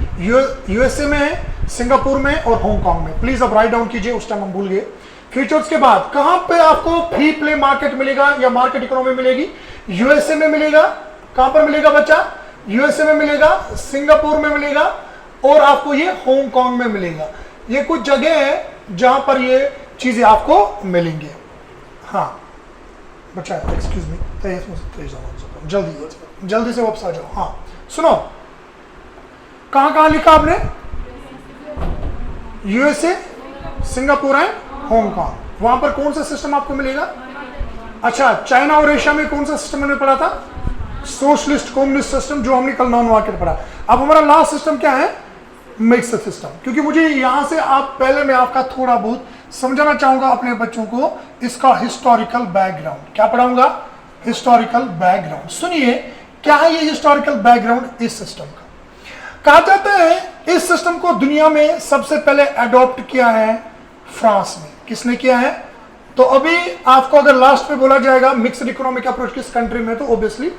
यूएसए में है, सिंगापुर में और हांगकांग में। प्लीज अब राइट डाउन कीजिए, उस टाइम हम भूल गए। फ्यूचर्स के बाद कहां पे आपको फ्री प्ले मार्केट मिलेगा या मार्केट इकोनॉमी मिलेगी? यूएसए में मिलेगा। कहां पर मिलेगा बच्चा? यूएसए में मिलेगा, सिंगापुर में मिलेगा, और आपको ये हांगकांग में मिलेगा। ये कुछ जगह है जहां पर ये चीजें आपको मिलेंगी। हाँ बच्चा, एक्सक्यूज मी, जल्दी से वापस आ जाओ। हाँ सुनो, कहां लिखा आपने? यूएसए, सिंगापुर है, हांगकांग। वहां पर कौन सा सिस्टम आपको मिलेगा? अच्छा, चाइना और एशिया में कौन सा सिस्टम हमने पढ़ा था? सोशलिस्ट कम्युनिस्ट सिस्टम, जो हमने कल नॉन मार्केट पढ़ा। अब हमारा लास्ट सिस्टम क्या है? Mixed system. क्योंकि मुझे यहां से पहले मैं आपका थोड़ा बहुत समझाना चाहूंगा अपने बच्चों को इसका हिस्टोरिकल बैकग्राउंड। क्या पढ़ाऊंगा? Historical background. सुनिए क्या है ये हिस्टोरिकल बैकग्राउंड इस सिस्टम का। कहा जाता है इस सिस्टम को दुनिया में सबसे पहले अडॉप्ट किया है फ्रांस में। किसने किया है? तो अभी आपको अगर लास्ट में बोला जाएगा मिक्स्ड इकोनॉमिक अप्रोच किस कंट्री में, तो ऑब्वियसली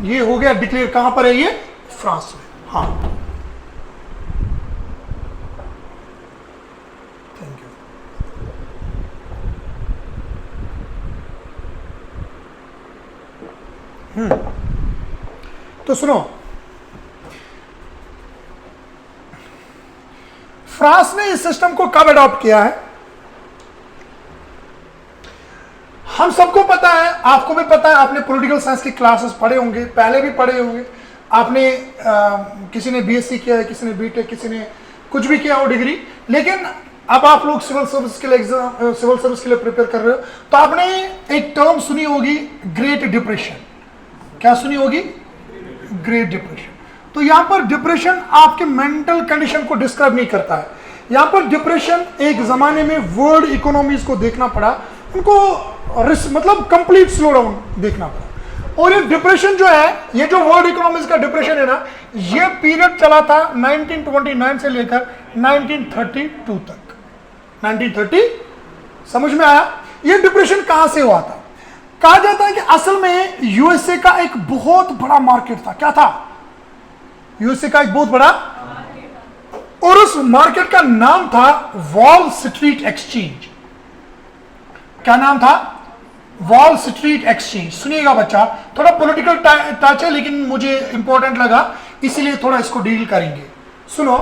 ये हो गया डिक्लेयर। कहां पर है ये? फ्रांस में। हाँ थैंक यू। तो सुनो, फ्रांस ने इस सिस्टम को कब अडॉप्ट किया है? हम सबको पता है, आपको भी पता है, आपने पॉलिटिकल साइंस की क्लासेस पढ़े होंगे, पहले भी पढ़े होंगे आपने। किसी ने बीएससी किया है, किसी ने बीटेक, किसी ने कुछ भी किया हो डिग्री। लेकिन अब आप लोग सिविल सर्विस के लिए प्रिपेयर कर रहे हो, तो आपने एक टर्म सुनी होगी, ग्रेट डिप्रेशन। क्या सुनी होगी? Great depression. तो यहां पर डिप्रेशन आपके मेंटल कंडीशन को डिस्क्राइब नहीं करता है। यहां पर डिप्रेशन एक जमाने में वर्ल्ड इकोनॉमीज को देखना पड़ा, उनको मतलब कंप्लीट स्लो डाउन देखना पड़ा। और ये डिप्रेशन जो है, ये जो वर्ल्ड इकोनॉमीज का डिप्रेशन है ना, ये पीरियड चला था 1929 से लेकर 1932 तक। 1930 समझ में आया? ये डिप्रेशन कहां से हुआ था? कहा जाता है कि असल में यूएसए का एक बहुत बड़ा मार्केट था। क्या था? यूएसए का एक बहुत बड़ा, और उस मार्केट का नाम था वॉल स्ट्रीट एक्सचेंज। क्या नाम था? Wall street exchange. सुनिएगा बच्चा, थोड़ा पॉलिटिकल टच है लेकिन मुझे इंपॉर्टेंट लगा, इसीलिए थोड़ा इसको डील करेंगे। सुनो,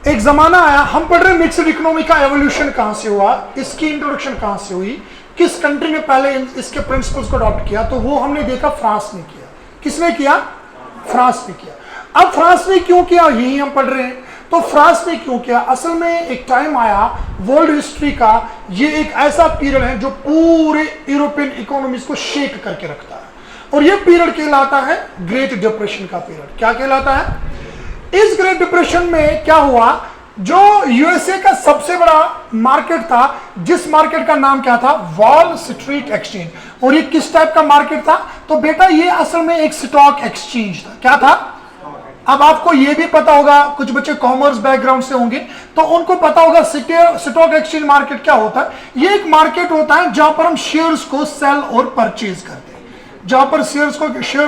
एक जमाना आया, हम पढ़ रहे मिक्स्ड इकोनॉमी का एवोल्यूशन कहां से हुआ, इसकी इंट्रोडक्शन कहां से हुई, किस कंट्री ने पहले इसके प्रिंसिपल्स को अडॉप्ट किया, तो वो हमने देखा फ्रांस ने किया। किसने किया? फ्रांस ने किया। अब फ्रांस ने क्यों किया, यही हम पढ़ रहे हैं। तो फ्रांस ने क्यों किया? असल में एक टाइम आया वर्ल्ड हिस्ट्री का, ये एक ऐसा पीरियड है जो पूरे यूरोपियन इकोनॉमीज को शेक करके रखता है, और ये पीरियड कहलाता है ग्रेट डिप्रेशन का पीरियड। क्या कहलाता है? इस ग्रेट डिप्रेशन में क्या हुआ जो यूएसए का सबसे बड़ा मार्केट था, जिस मार्केट का नाम क्या था, वॉल स्ट्रीट एक्सचेंज। और ये किस टाइप का मार्केट था? तो बेटा ये असल में एक स्टॉक एक्सचेंज था। क्या था? अब आपको ये भी पता होगा, कुछ बच्चे कॉमर्स बैकग्राउंड से होंगे तो उनको पता होगा स्टॉक एक्सचेंज मार्केट क्या होता है। ये एक मार्केट होता है जहां पर हम शेयर्स को सेल और परचेज करते हैं, जहां पर शेयर्स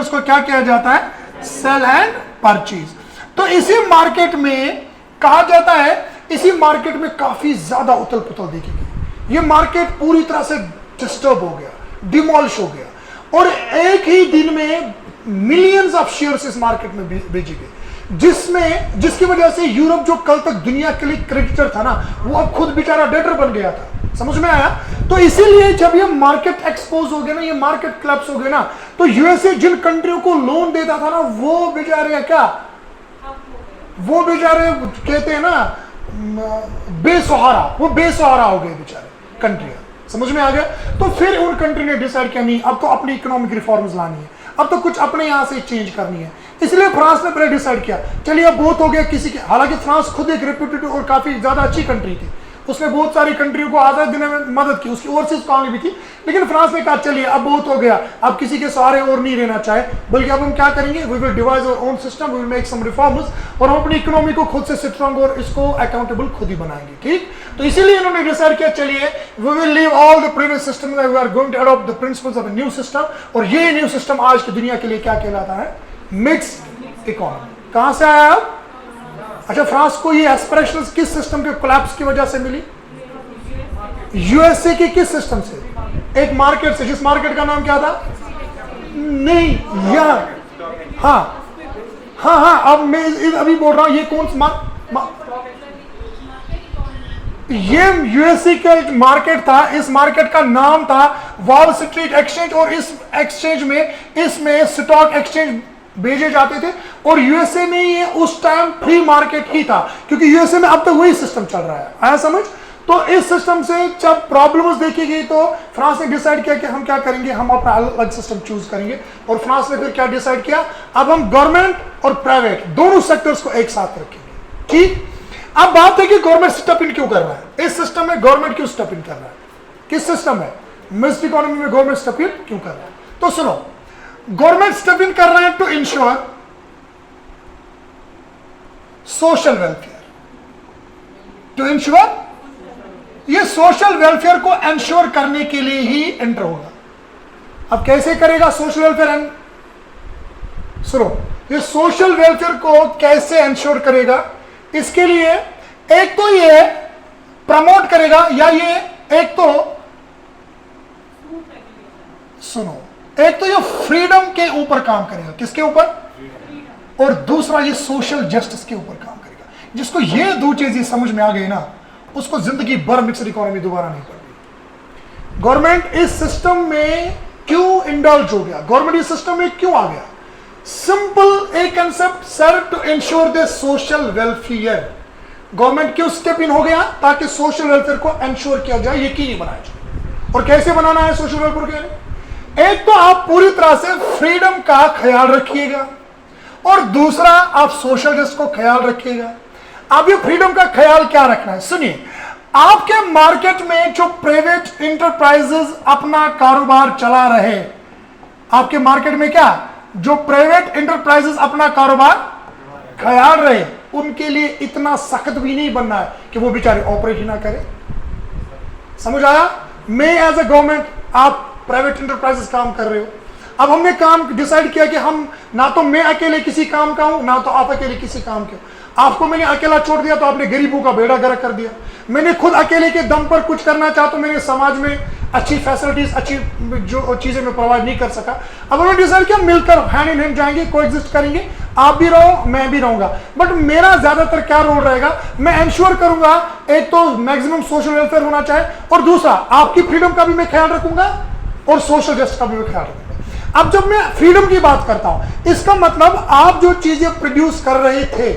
को क्या किया जाता है? Sale and purchase. तो इसी मार्केट में कहा जाता है, इसी मार्केट में काफी ज्यादा उथल पुथल देखी गई। ये मार्केट पूरी तरह से डिस्टर्ब हो गया, डिमोलिश हो गया, और एक ही दिन में मिलियंस ऑफ शेयर्स इस मार्केट में बेचे गए, जिसकी वजह से यूरोप, जो कल तक दुनिया के लिए क्रेडिटर था ना, वो अब खुद बेचारा डेटर बन गया था। समझ में आया? तो इसीलिए जब ये मार्केट एक्सपोज हो गया ना, ये मार्केट क्लैप्स हो गया ना, तो यूएसए जिन कंट्रियों को लोन देता था ना, वो बेचारे क्या, वो बेचारे कहते हैं ना बेसहारा, वो बेसहारा हो गए बेचारे कंट्रियां। समझ में आ गया? तो फिर उन कंट्री ने डिसाइड किया नहीं, अब तो अपनी इकोनॉमिक रिफॉर्म्स लानी है, अब तो कुछ अपने यहां से चेंज करनी है। इसलिए फ्रांस ने पहले डिसाइड किया, चलिए अब बहुत हो गया किसी के, हालांकि फ्रांस खुद एक रेप्यूटेड और काफी ज्यादा अच्छी कंट्री थी, उसने बहुत सारी कंट्रियों को आजाद देने में मदद की, उसकी ओवरसीज कॉलोनी भी थी, लेकिन फ्रांस ने कहा चलिए अब बहुत हो गया, अब किसी के सहारे और नहीं रहना चाहे, बल्कि अब हम क्या करेंगे, we will devise our own system, we will make some reforms, और हम अपनी इकोनॉमी को खुद से स्ट्रांग और इसको अकाउंटेबल खुद ही बनाएंगे। ठीक, तो इसीलिए इन्होंने डिसाइड किया चलिए we will leave all the previous system, we are going to adopt the principles of a new system. और ये न्यू सिस्टम आज की दुनिया के लिए क्या कहलाता है? Mixed economy. कहां से आया आप? अच्छा, फ्रांस को ये एस्पिरेशंस किस सिस्टम के कोलैप्स की वजह से मिली? यूएसए के किस सिस्टम से? एक मार्केट से, जिस मार्केट का नाम क्या था? नहीं, हाँ, अब मैं अभी बोल रहा हूं, ये कौन सा ये यूएसए का मार्केट था, इस मार्केट का नाम था वॉल स्ट्रीट एक्सचेंज, और इस एक्सचेंज में, इसमें स्टॉक एक्सचेंज भेजे जाते थे, और यूएसए में ये उस टाइम फ्री मार्केट ही था, क्योंकि यूएसए में अब तक वही सिस्टम चल रहा है। आया समझ? तो इस सिस्टम से जब प्रॉब्लम्स देखी गई तो फ्रांस ने डिसाइड किया कि हम क्या करेंगे, हम अपना अलग सिस्टम चूज करेंगे। और फ्रांस ने फिर क्या डिसाइड किया, अब हम गवर्नमेंट और प्राइवेट दोनों सेक्टर्स को एक साथ रखेंगे। ठीक, अब बात है कि गवर्नमेंट स्टेप इन क्यों कर रहा है? इस सिस्टम में गवर्नमेंट क्यों स्टेप इन कर रहा है? किस सिस्टम है? मिक्स्ड इकोनॉमी में गवर्नमेंट स्टेप इन क्यों कर रहा है? तो सुनो, गवर्नमेंट स्टेप इन कर रहे हैं to ensure social welfare, to ensure, ये सोशल वेलफेयर को एंश्योर करने के लिए ही एंटर होगा। अब कैसे करेगा सोशल वेलफेयर? सुनो, ये सोशल वेलफेयर को कैसे एंश्योर करेगा? इसके लिए एक तो ये प्रमोट करेगा, या ये एक तो सुनो, एक तो ये फ्रीडम के ऊपर काम करेगा। किसके ऊपर? और दूसरा ये सोशल जस्टिस के ऊपर काम करेगा। जिसको ये दो चीजें समझ में आ गई ना, उसको जिंदगी भर मिक्स्ड इकोनॉमी दोबारा नहीं पड़ती। गवर्नमेंट इस सिस्टम में क्यों इंडल्ज हो गया? गवर्नमेंट इस सिस्टम में क्यों आ गया? सिंपल एक concept sir, to ensure the social welfare. Government क्यों स्टेप इन हो गया? ताकि सोशल वेलफेयर को इंश्योर किया जाए, यकीनी बनाया जाए। और कैसे बनाना है सोशल वेलफेयर के? एक तो आप पूरी तरह से फ्रीडम का ख्याल रखिएगा, और दूसरा आप सोशल जस्टिस को ख्याल रखिएगा। अब ये फ्रीडम का ख्याल क्या रखना है? सुनिए, आपके मार्केट में जो प्राइवेट इंटरप्राइजेस अपना कारोबार चला रहे, आपके मार्केट में क्या, जो प्राइवेट इंटरप्राइजेस अपना कारोबार ख्याल रहे, उनके लिए इतना सख्त भी नहीं बनना है कि वो बेचारे ऑपरेट ही ना करें। समझ आया? मैं एज ए गवर्नमेंट, आप प्राइवेट इंटरप्राइजेस काम कर रहे हो, अब हमने काम डिसाइड किया कि हम ना तो मैं अकेले किसी काम का हूं, ना तो आप अकेले किसी काम के हो। आपको मैंने अकेला छोड़ दिया तो आपने गरीबों का बेड़ा गर्क कर दिया। मैंने खुद अकेले के दम पर कुछ करना चाहा तो मैंने समाज में अच्छी फैसिलिटीज, अच्छी जो चीजें मैं प्रोवाइड नहीं कर सका। अब हमने डिसाइड किया मिलकर हैंड इन हैंड जाएंगे, कोएग्जिस्ट करेंगे, आप भी रहो मैं भी रहूंगा। बट मेरा ज्यादातर क्या रोल रहेगा, मैं इंश्योर करूंगा एक तो मैक्सिमम सोशल वेलफेयर होना चाहिए, और दूसरा आपकी फ्रीडम का भी मैं ख्याल रखूंगा और सोशल जस्टिस का भी मैं ख्याल रखूंगा। अब जब मैं फ्रीडम की बात करता हूं, इसका मतलब आप जो चीजें प्रोड्यूस कर रहे थे,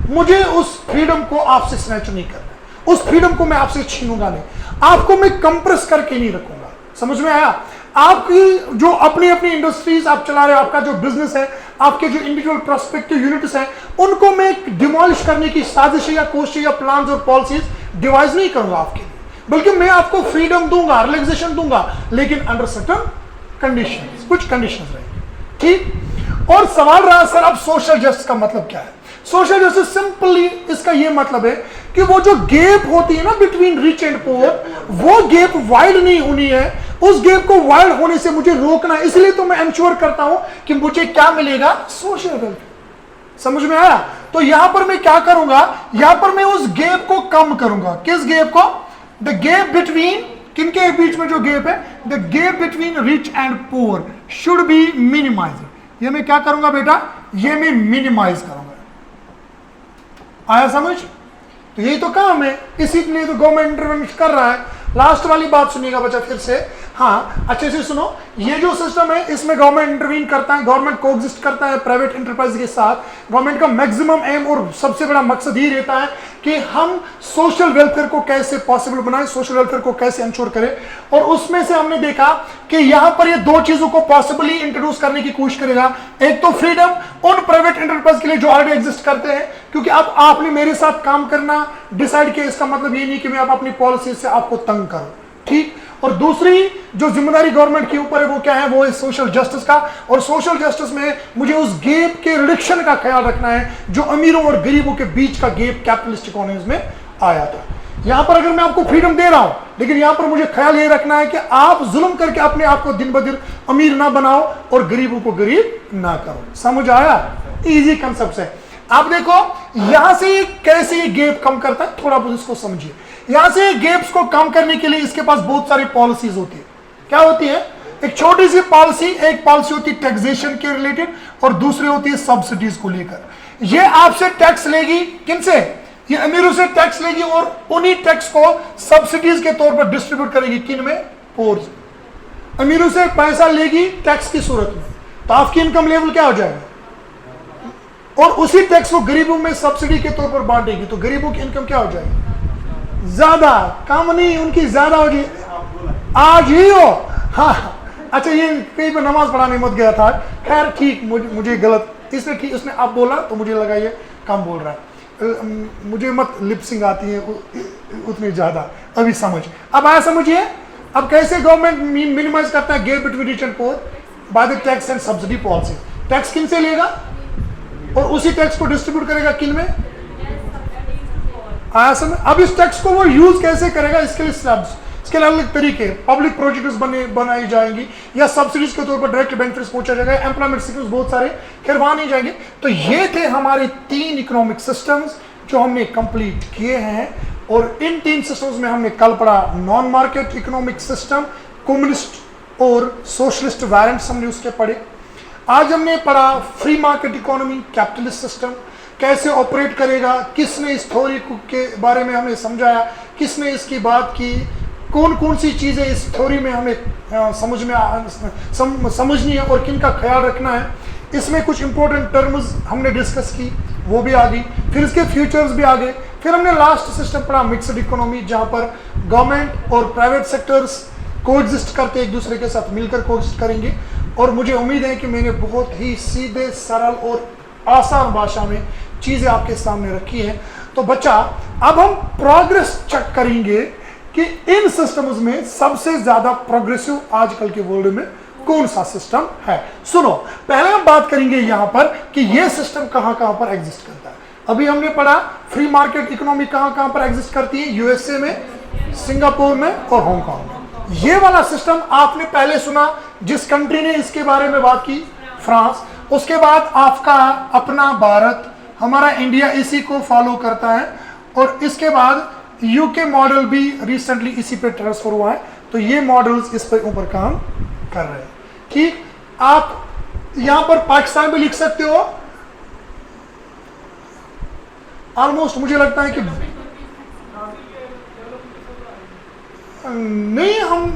मुझे उस फ्रीडम को आपसे स्नैच नहीं करना, उस फ्रीडम को मैं आपसे छीनूंगा नहीं, आपको मैं कंप्रेस करके नहीं रखूंगा। समझ में आया? आपकी जो अपनी अपनी इंडस्ट्रीज आप चला रहे हो, आपका जो बिजनेस है, आपके जो इंडिविजुअल प्रोस्पेक्टिव यूनिट्स हैं, उनको मैं डिमोलिश करने की साजिश या कोशिश या प्लान्स और पॉलिसीज डिवाइस नहीं करूंगा आपके लिए, बल्कि मैं आपको फ्रीडम दूंगा, रिलैक्सेशन दूंगा, लेकिन अंडर सर्टेन कंडीशंस, कुछ कंडीशंस रहेंगे, ठीक। और सवाल रहा सर अब सोशल जस्टिस का मतलब क्या है? सोशल जस्टिस सिंपली इसका यह मतलब है कि वो जो गैप होती है ना बिटवीन रिच एंड पुअर, वो गैप वाइड नहीं होनी है, उस गैप को वाइड होने से मुझे रोकना है। इसलिए तो मैं इंश्योर करता हूं कि मुझे क्या मिलेगा, सोशल वेलफेयर। समझ में आया? तो यहां पर मैं क्या करूंगा, यहां पर मैं उस गैप को कम करूंगा। किस गैप को? द गैप बिटवीन, किनके बीच में जो गैप है, the gap between rich and poor should be minimise. ये मैं क्या करूंगा बेटा, ये मैं मिनिमाइज करूंगा। आया समझ? तो यही तो काम है, इसी के लिए तो गवर्नमेंट इंटरवेंशन कर रहा है। लास्ट वाली बात सुनिएगा बच्चा फिर से, हाँ अच्छे से सुनो। ये जो सिस्टम है इसमें गवर्नमेंट इंटरवीन करता है, गवर्नमेंट कोएग्जिस्ट करता है प्राइवेट एंटरप्राइज के साथ। गवर्नमेंट का मैक्सिमम एम और सबसे बड़ा मकसद ही रहता है कि हम सोशल वेलफेयर को कैसे पॉसिबल बनाएं, सोशल वेलफेयर को कैसे इंश्योर करें। और उसमें से हमने देखा कि यहां पर ये दो चीजों को पॉसिबली इंट्रोड्यूस करने की कोशिश करेगा। एक तो फ्रीडम उन प्राइवेट एंटरप्राइज के लिए जो ऑलरेडी एग्जिस्ट करते हैं, क्योंकि अब आपने मेरे साथ काम करना डिसाइड किया, इसका मतलब ये नहीं कि मैं अपनी पॉलिसी से आपको तंग करूं, ठीक। और दूसरी जो जिम्मेदारी गवर्नमेंट के ऊपर है वो क्या है, वो है सोशल जस्टिस का। और सोशल जस्टिस में मुझे उस गैप के रिडक्शन का ख्याल रखना है जो अमीरों और गरीबों के बीच का गैप कैपिटलिस्ट इकोनॉमीज में आया था। यहां पर अगर मैं आपको फ्रीडम दे रहा हूं, लेकिन यहां पर मुझे ख्याल ये रखना है कि आप जुल्म करके अपने आप को दिन ब दिन अमीर ना बनाओ और गरीबों को गरीब ना करो। समझ आया? इजी कंसेप्ट है। आप देखो यहां से कैसे ये गैप कम करता है, थोड़ा बहुत इसको समझिए। यहां से गैप्स को कम करने के लिए इसके पास बहुत सारी पॉलिसीज होती है। क्या होती है? एक छोटी सी पॉलिसी, एक पॉलिसी होती है टैक्सेशन के रिलेटेड और दूसरी होती है सब्सिडीज को लेकर। ये आपसे टैक्स लेगी, किनसे? ये अमीरों से टैक्स लेगी और उन्हीं टैक्स को सब्सिडीज के तौर पर डिस्ट्रीब्यूट करेगी, किन में? पुअर से। अमीरों से पैसा लेगी टैक्स की सूरत में, तो आपकी इनकम लेवल क्या हो जाएगा, और उसी टैक्स को गरीबों में सब्सिडी के तौर पर बांटेगी, तो गरीबों की इनकम क्या हो जाएगी? ज्यादा। कम नहीं, उनकी ज्यादा होगी। आज ही हो, हाँ अच्छा, ये कहीं पर नमाज पढ़ाने मत गया था, खैर ठीक, मुझे गलत इसने, ठीक उसने अब बोला तो मुझे लगा ये कम बोल रहा है। मुझे मत लिपसिंग आती है उतनी ज्यादा, अभी समझ। अब आया समझिए, अब कैसे गवर्नमेंट मिनिमाइज करता है gap between rich and poor? By the tax and subsidy policy. Tax किन से लेगा और उसी टैक्स को डिस्ट्रीब्यूट करेगा किन में? आया समझ? अब इस टैक्स को वो यूज कैसे करेगा, इसके लिए स्लैब्स, इसके लिए अलग तरीके, पब्लिक प्रोजेक्ट्स बनाई जाएंगी या सब्सिडीज के तौर पर डायरेक्ट बेनिफिट्स पहुंचा जाएगा, एम्प्लॉयमेंट स्कीम्स बहुत सारे, खैर वहां नहीं जाएंगे। तो ये थे हमारे 3 इकोनॉमिक सिस्टम्स जो हमने कंप्लीट किए हैं। और इन 3 सिस्टम्स में हमने कल पढ़ा non market economic system, communist और सोशलिस्ट वेरिएंट्स हमने उसके पढ़े। आज हमने पढ़ा free market economy, capitalist system कैसे ऑपरेट करेगा, किसने इस थ्योरी के बारे में हमें समझाया, किसने इसकी बात की, कौन कौन सी चीज़ें इस थ्योरी में हमें समझनी है और किन का ख्याल रखना है। इसमें कुछ इंपॉर्टेंट टर्म्स हमने डिस्कस की, वो भी आ गई, फिर इसके फ्यूचर्स भी आ गए। फिर हमने लास्ट सिस्टम पढ़ा मिक्सड इकोनॉमी, जहाँ पर गवर्नमेंट और प्राइवेट सेक्टर्स कोएग्जिस्ट करके एक दूसरे के साथ मिलकर कोएग्जिस्ट करेंगे। और मुझे उम्मीद है कि मैंने बहुत ही सीधे, सरल और आसान भाषा में चीज़ें आपके सामने रखी हैं। तो बच्चा अब हम प्रोग्रेस चेक करेंगे कि इन सिस्टम्स में सबसे ज़्यादा प्रोग्रेसिव आजकल के वर्ल्ड में कौन सा सिस्टम है। सुनो, पहले हम बात करेंगे यहाँ पर कि ये सिस्टम कहाँ कहाँ पर एग्जिस्ट करता है। अभी हमने पढ़ा फ्री मार्केट इकोनॉमी कहाँ कहाँ पर एग्जिस्ट करती है, यूएसए में, सिंगापुर में और हांगकांग में। ये वाला सिस्टम आपने पहले सुना, जिस कंट्री ने इसके बारे में बात की, फ्रांस। उसके बाद आपका अपना भारत, हमारा इंडिया इसी को फॉलो करता है। और इसके बाद यूके मॉडल भी रिसेंटली इसी पे ट्रांसफर हुआ है। तो ये मॉडल्स इस पर ऊपर काम कर रहे हैं, ठीक। आप यहां पर पाकिस्तान भी लिख सकते हो, ऑलमोस्ट मुझे लगता है कि नहीं, हम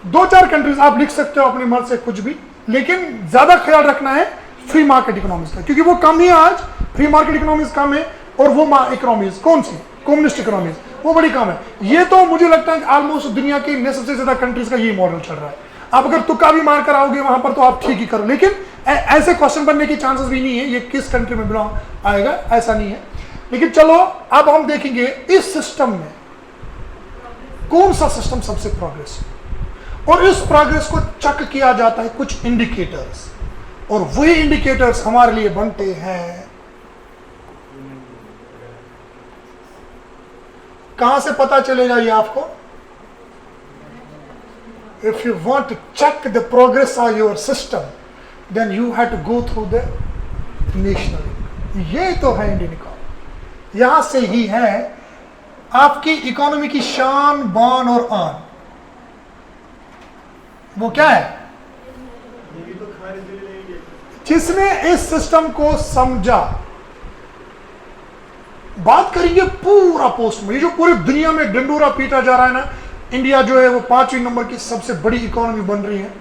2-4 कंट्रीज आप लिख सकते हो अपने मन से कुछ भी, लेकिन ज्यादा ख्याल रखना है फ्री मार्केट इकोनॉमीज का, क्योंकि वो कम ही है आज, फ्री मार्केट इकोनॉमीज कम है। और वो इकोनॉमीज कौन सी, कम्युनिस्ट इकोनॉमीज, वो बड़ी कम है। ये तो मुझे लगता है कि ऑलमोस्ट दुनिया की सबसे ज्यादा कंट्रीज का ये मॉडल चल रहा है। आप अगर तुक्का भी मार कर आओगे वहां पर तो आप ठीक ही करो, लेकिन ऐसे क्वेश्चन बनने की चांसेस भी नहीं है ये किस कंट्री में बिलोंग आएगा, ऐसा नहीं है। लेकिन चलो अब हम देखेंगे इस सिस्टम में कौन सा सिस्टम सबसे प्रोग्रेस है, और इस प्रोग्रेस को चेक किया जाता है कुछ इंडिकेटर्स, और वही इंडिकेटर्स हमारे लिए बनते हैं। कहां से पता चलेगा ये आपको? If you want to check the progress of your system, then you have to go through the national income. ये तो है इंडियन इकोनॉमी, यहां से ही है आपकी इकोनॉमी की शान, बान और आन। वो क्या है? जिसने इस सिस्टम को समझा। बात करेंगे पूरा पोस्ट में, ये जो पूरी दुनिया में डंडोरा पीटा जा रहा है ना, इंडिया जो है वो 5वीं नंबर की सबसे बड़ी इकोनॉमी बन रही है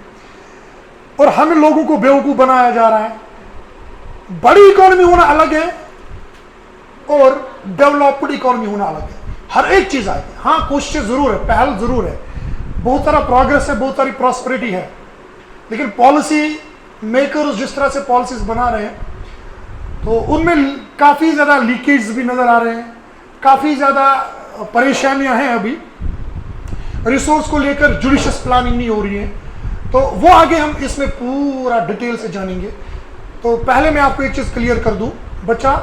और हमें लोगों को बेवकूफ बनाया जा रहा है। बड़ी इकोनॉमी होना अलग है और डेवलप्ड इकोनॉमी होना अलग है, हर एक चीज आएगी। हाँ, कोशिश जरूर है, पहल जरूर है, बहुत सारा प्रोग्रेस है, बहुत सारी प्रॉस्पेरिटी है, लेकिन पॉलिसी मेकर्स जिस तरह से पॉलिसीज बना रहे हैं तो उनमें काफी ज्यादा लीकेज भी नजर आ रहे हैं, काफी ज्यादा परेशानियां हैं। अभी रिसोर्स को लेकर जुडिशियस प्लानिंग नहीं हो रही है, तो वो आगे हम इसमें पूरा डिटेल से जानेंगे। तो पहले मैं आपको एक चीज क्लियर कर दूं, बच्चा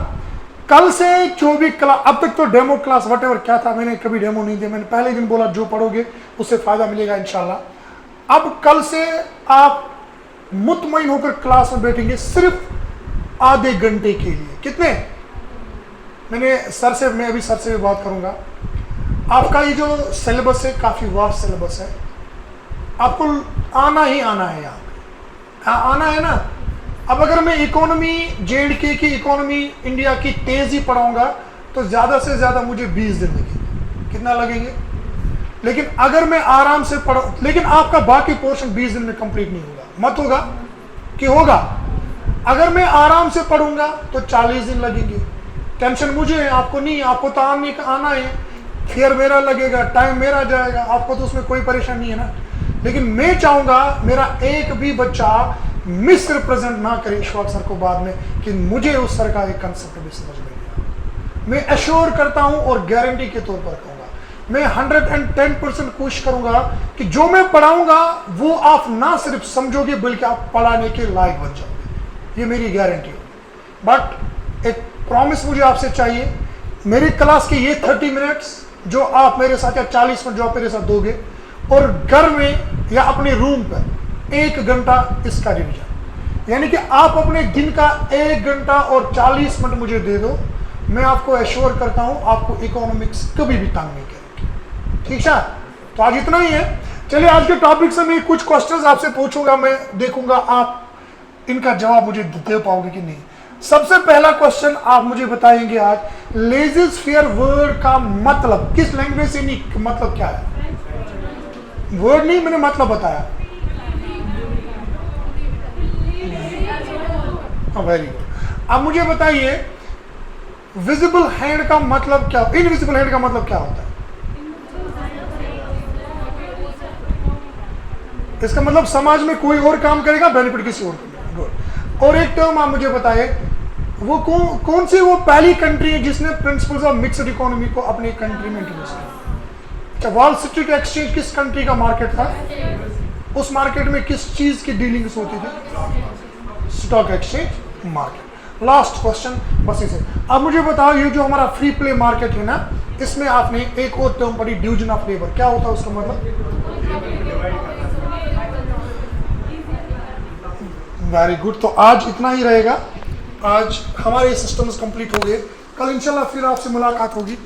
कल से जो भी क्लास, अब तक तो डेमो क्लास वटेवर क्या था, मैंने कभी डेमो नहीं दिया, मैंने पहले दिन बोला जो पढ़ोगे उससे फायदा मिलेगा इंशाल्लाह। अब कल से आप मुतमईन होकर क्लास में बैठेंगे सिर्फ आधे घंटे के लिए। कितने? मैं अभी सर से भी बात करूंगा। आपका ये जो सिलेबस है काफी वास्ट सिलेबस है, आपको आना ही आना है, यहाँ आना है ना। अब अगर मैं इकोनॉमी JNK की इकोनॉमी इंडिया की तेजी पढ़ाऊंगा तो ज्यादा से ज्यादा मुझे 20 दिन लगेंगे। कितना लगेंगे? लेकिन अगर मैं आराम से पढ़, लेकिन आपका बाकी पोर्शन 20 दिन में कंप्लीट नहीं होगा, मत होगा कि होगा? अगर मैं आराम से पढ़ूंगा तो 40 दिन लगेंगे। टेंशन मुझे है, आपको नहीं, आपको तो आना है, फेयर मेरा लगेगा, टाइम मेरा जाएगा, आपको तो उसमें कोई परेशानी नहीं है ना। लेकिन मैं चाहूंगा मेरा एक भी बच्चा मिस रिप्रेजेंट ना करे इशफाक सर को बाद में कि मुझे उस सर का एक कंसेप्ट भी समझ में नहीं। मैं एश्योर करता हूं और गारंटी के तौर पर कहूंगा, मैं 110% कोशिश करूंगा कि जो मैं पढ़ाऊंगा वो आप ना सिर्फ समझोगे बल्कि आप पढ़ाने के लायक बन जाओगे, ये मेरी गारंटी होगी। बट एक प्रॉमिस मुझे आपसे चाहिए, मेरी क्लास के ये 30 मिनट्स जो आप मेरे साथ, या 40 मिनट जो आप मेरे साथ दोगे, और घर में या अपने रूम पर 1 घंटा इसका रिवीजन, यानी कि आप अपने दिन का 1 घंटा और 40 मिनट मुझे दे दो, मैं आपको एश्योर करता हूं आपको इकोनॉमिक्स कभी भी तंग नहीं करेगी। ठीक है? तो आज इतना ही है। चलिए आज के टॉपिक से मैं कुछ क्वेश्चंस आपसे पूछूंगा, मैं देखूंगा आप इनका जवाब मुझे दे पाओगे कि नहीं। सबसे पहला क्वेश्चन आप मुझे बताएंगे आज, लेजिस्फेयर वर्ड का मतलब किस लैंग्वेज से, नहीं मतलब क्या है? वर्ड नहीं, मैंने मतलब बताया। Very good. अब मुझे बताइए विजिबल हैंड का मतलब क्या, इनविजिबल हैंड का मतलब क्या होता है? इसका मतलब समाज में कोई और काम करेगा, बेनिफिट किसी और को। गुड। और एक टर्म आप मुझे बताइए, वो कौन सी वो पहली कंट्री है जिसने प्रिंसिपल्स ऑफ मिक्स्ड इकोनॉमी को अपनी कंट्री में इंट्रोड्यूस किया? वॉल स्ट्रीट एक्सचेंज किस कंट्री का मार्केट था? उस मार्केट में किस चीज की डीलिंग्स होती थी? Stock exchange market. Last question बस इसे। अब मुझे बताओ, ये जो हमारा फ्री प्ले मार्केट है ना, इसमें आपने एक और टर्म पढ़ी, डिवीजन ऑफ लेबर। क्या होता है उसका मतलब? Very good. तो आज इतना ही रहेगा, आज हमारे सिस्टम्स कंप्लीट हो गए, कल इंशाल्लाह फिर आपसे मुलाकात होगी।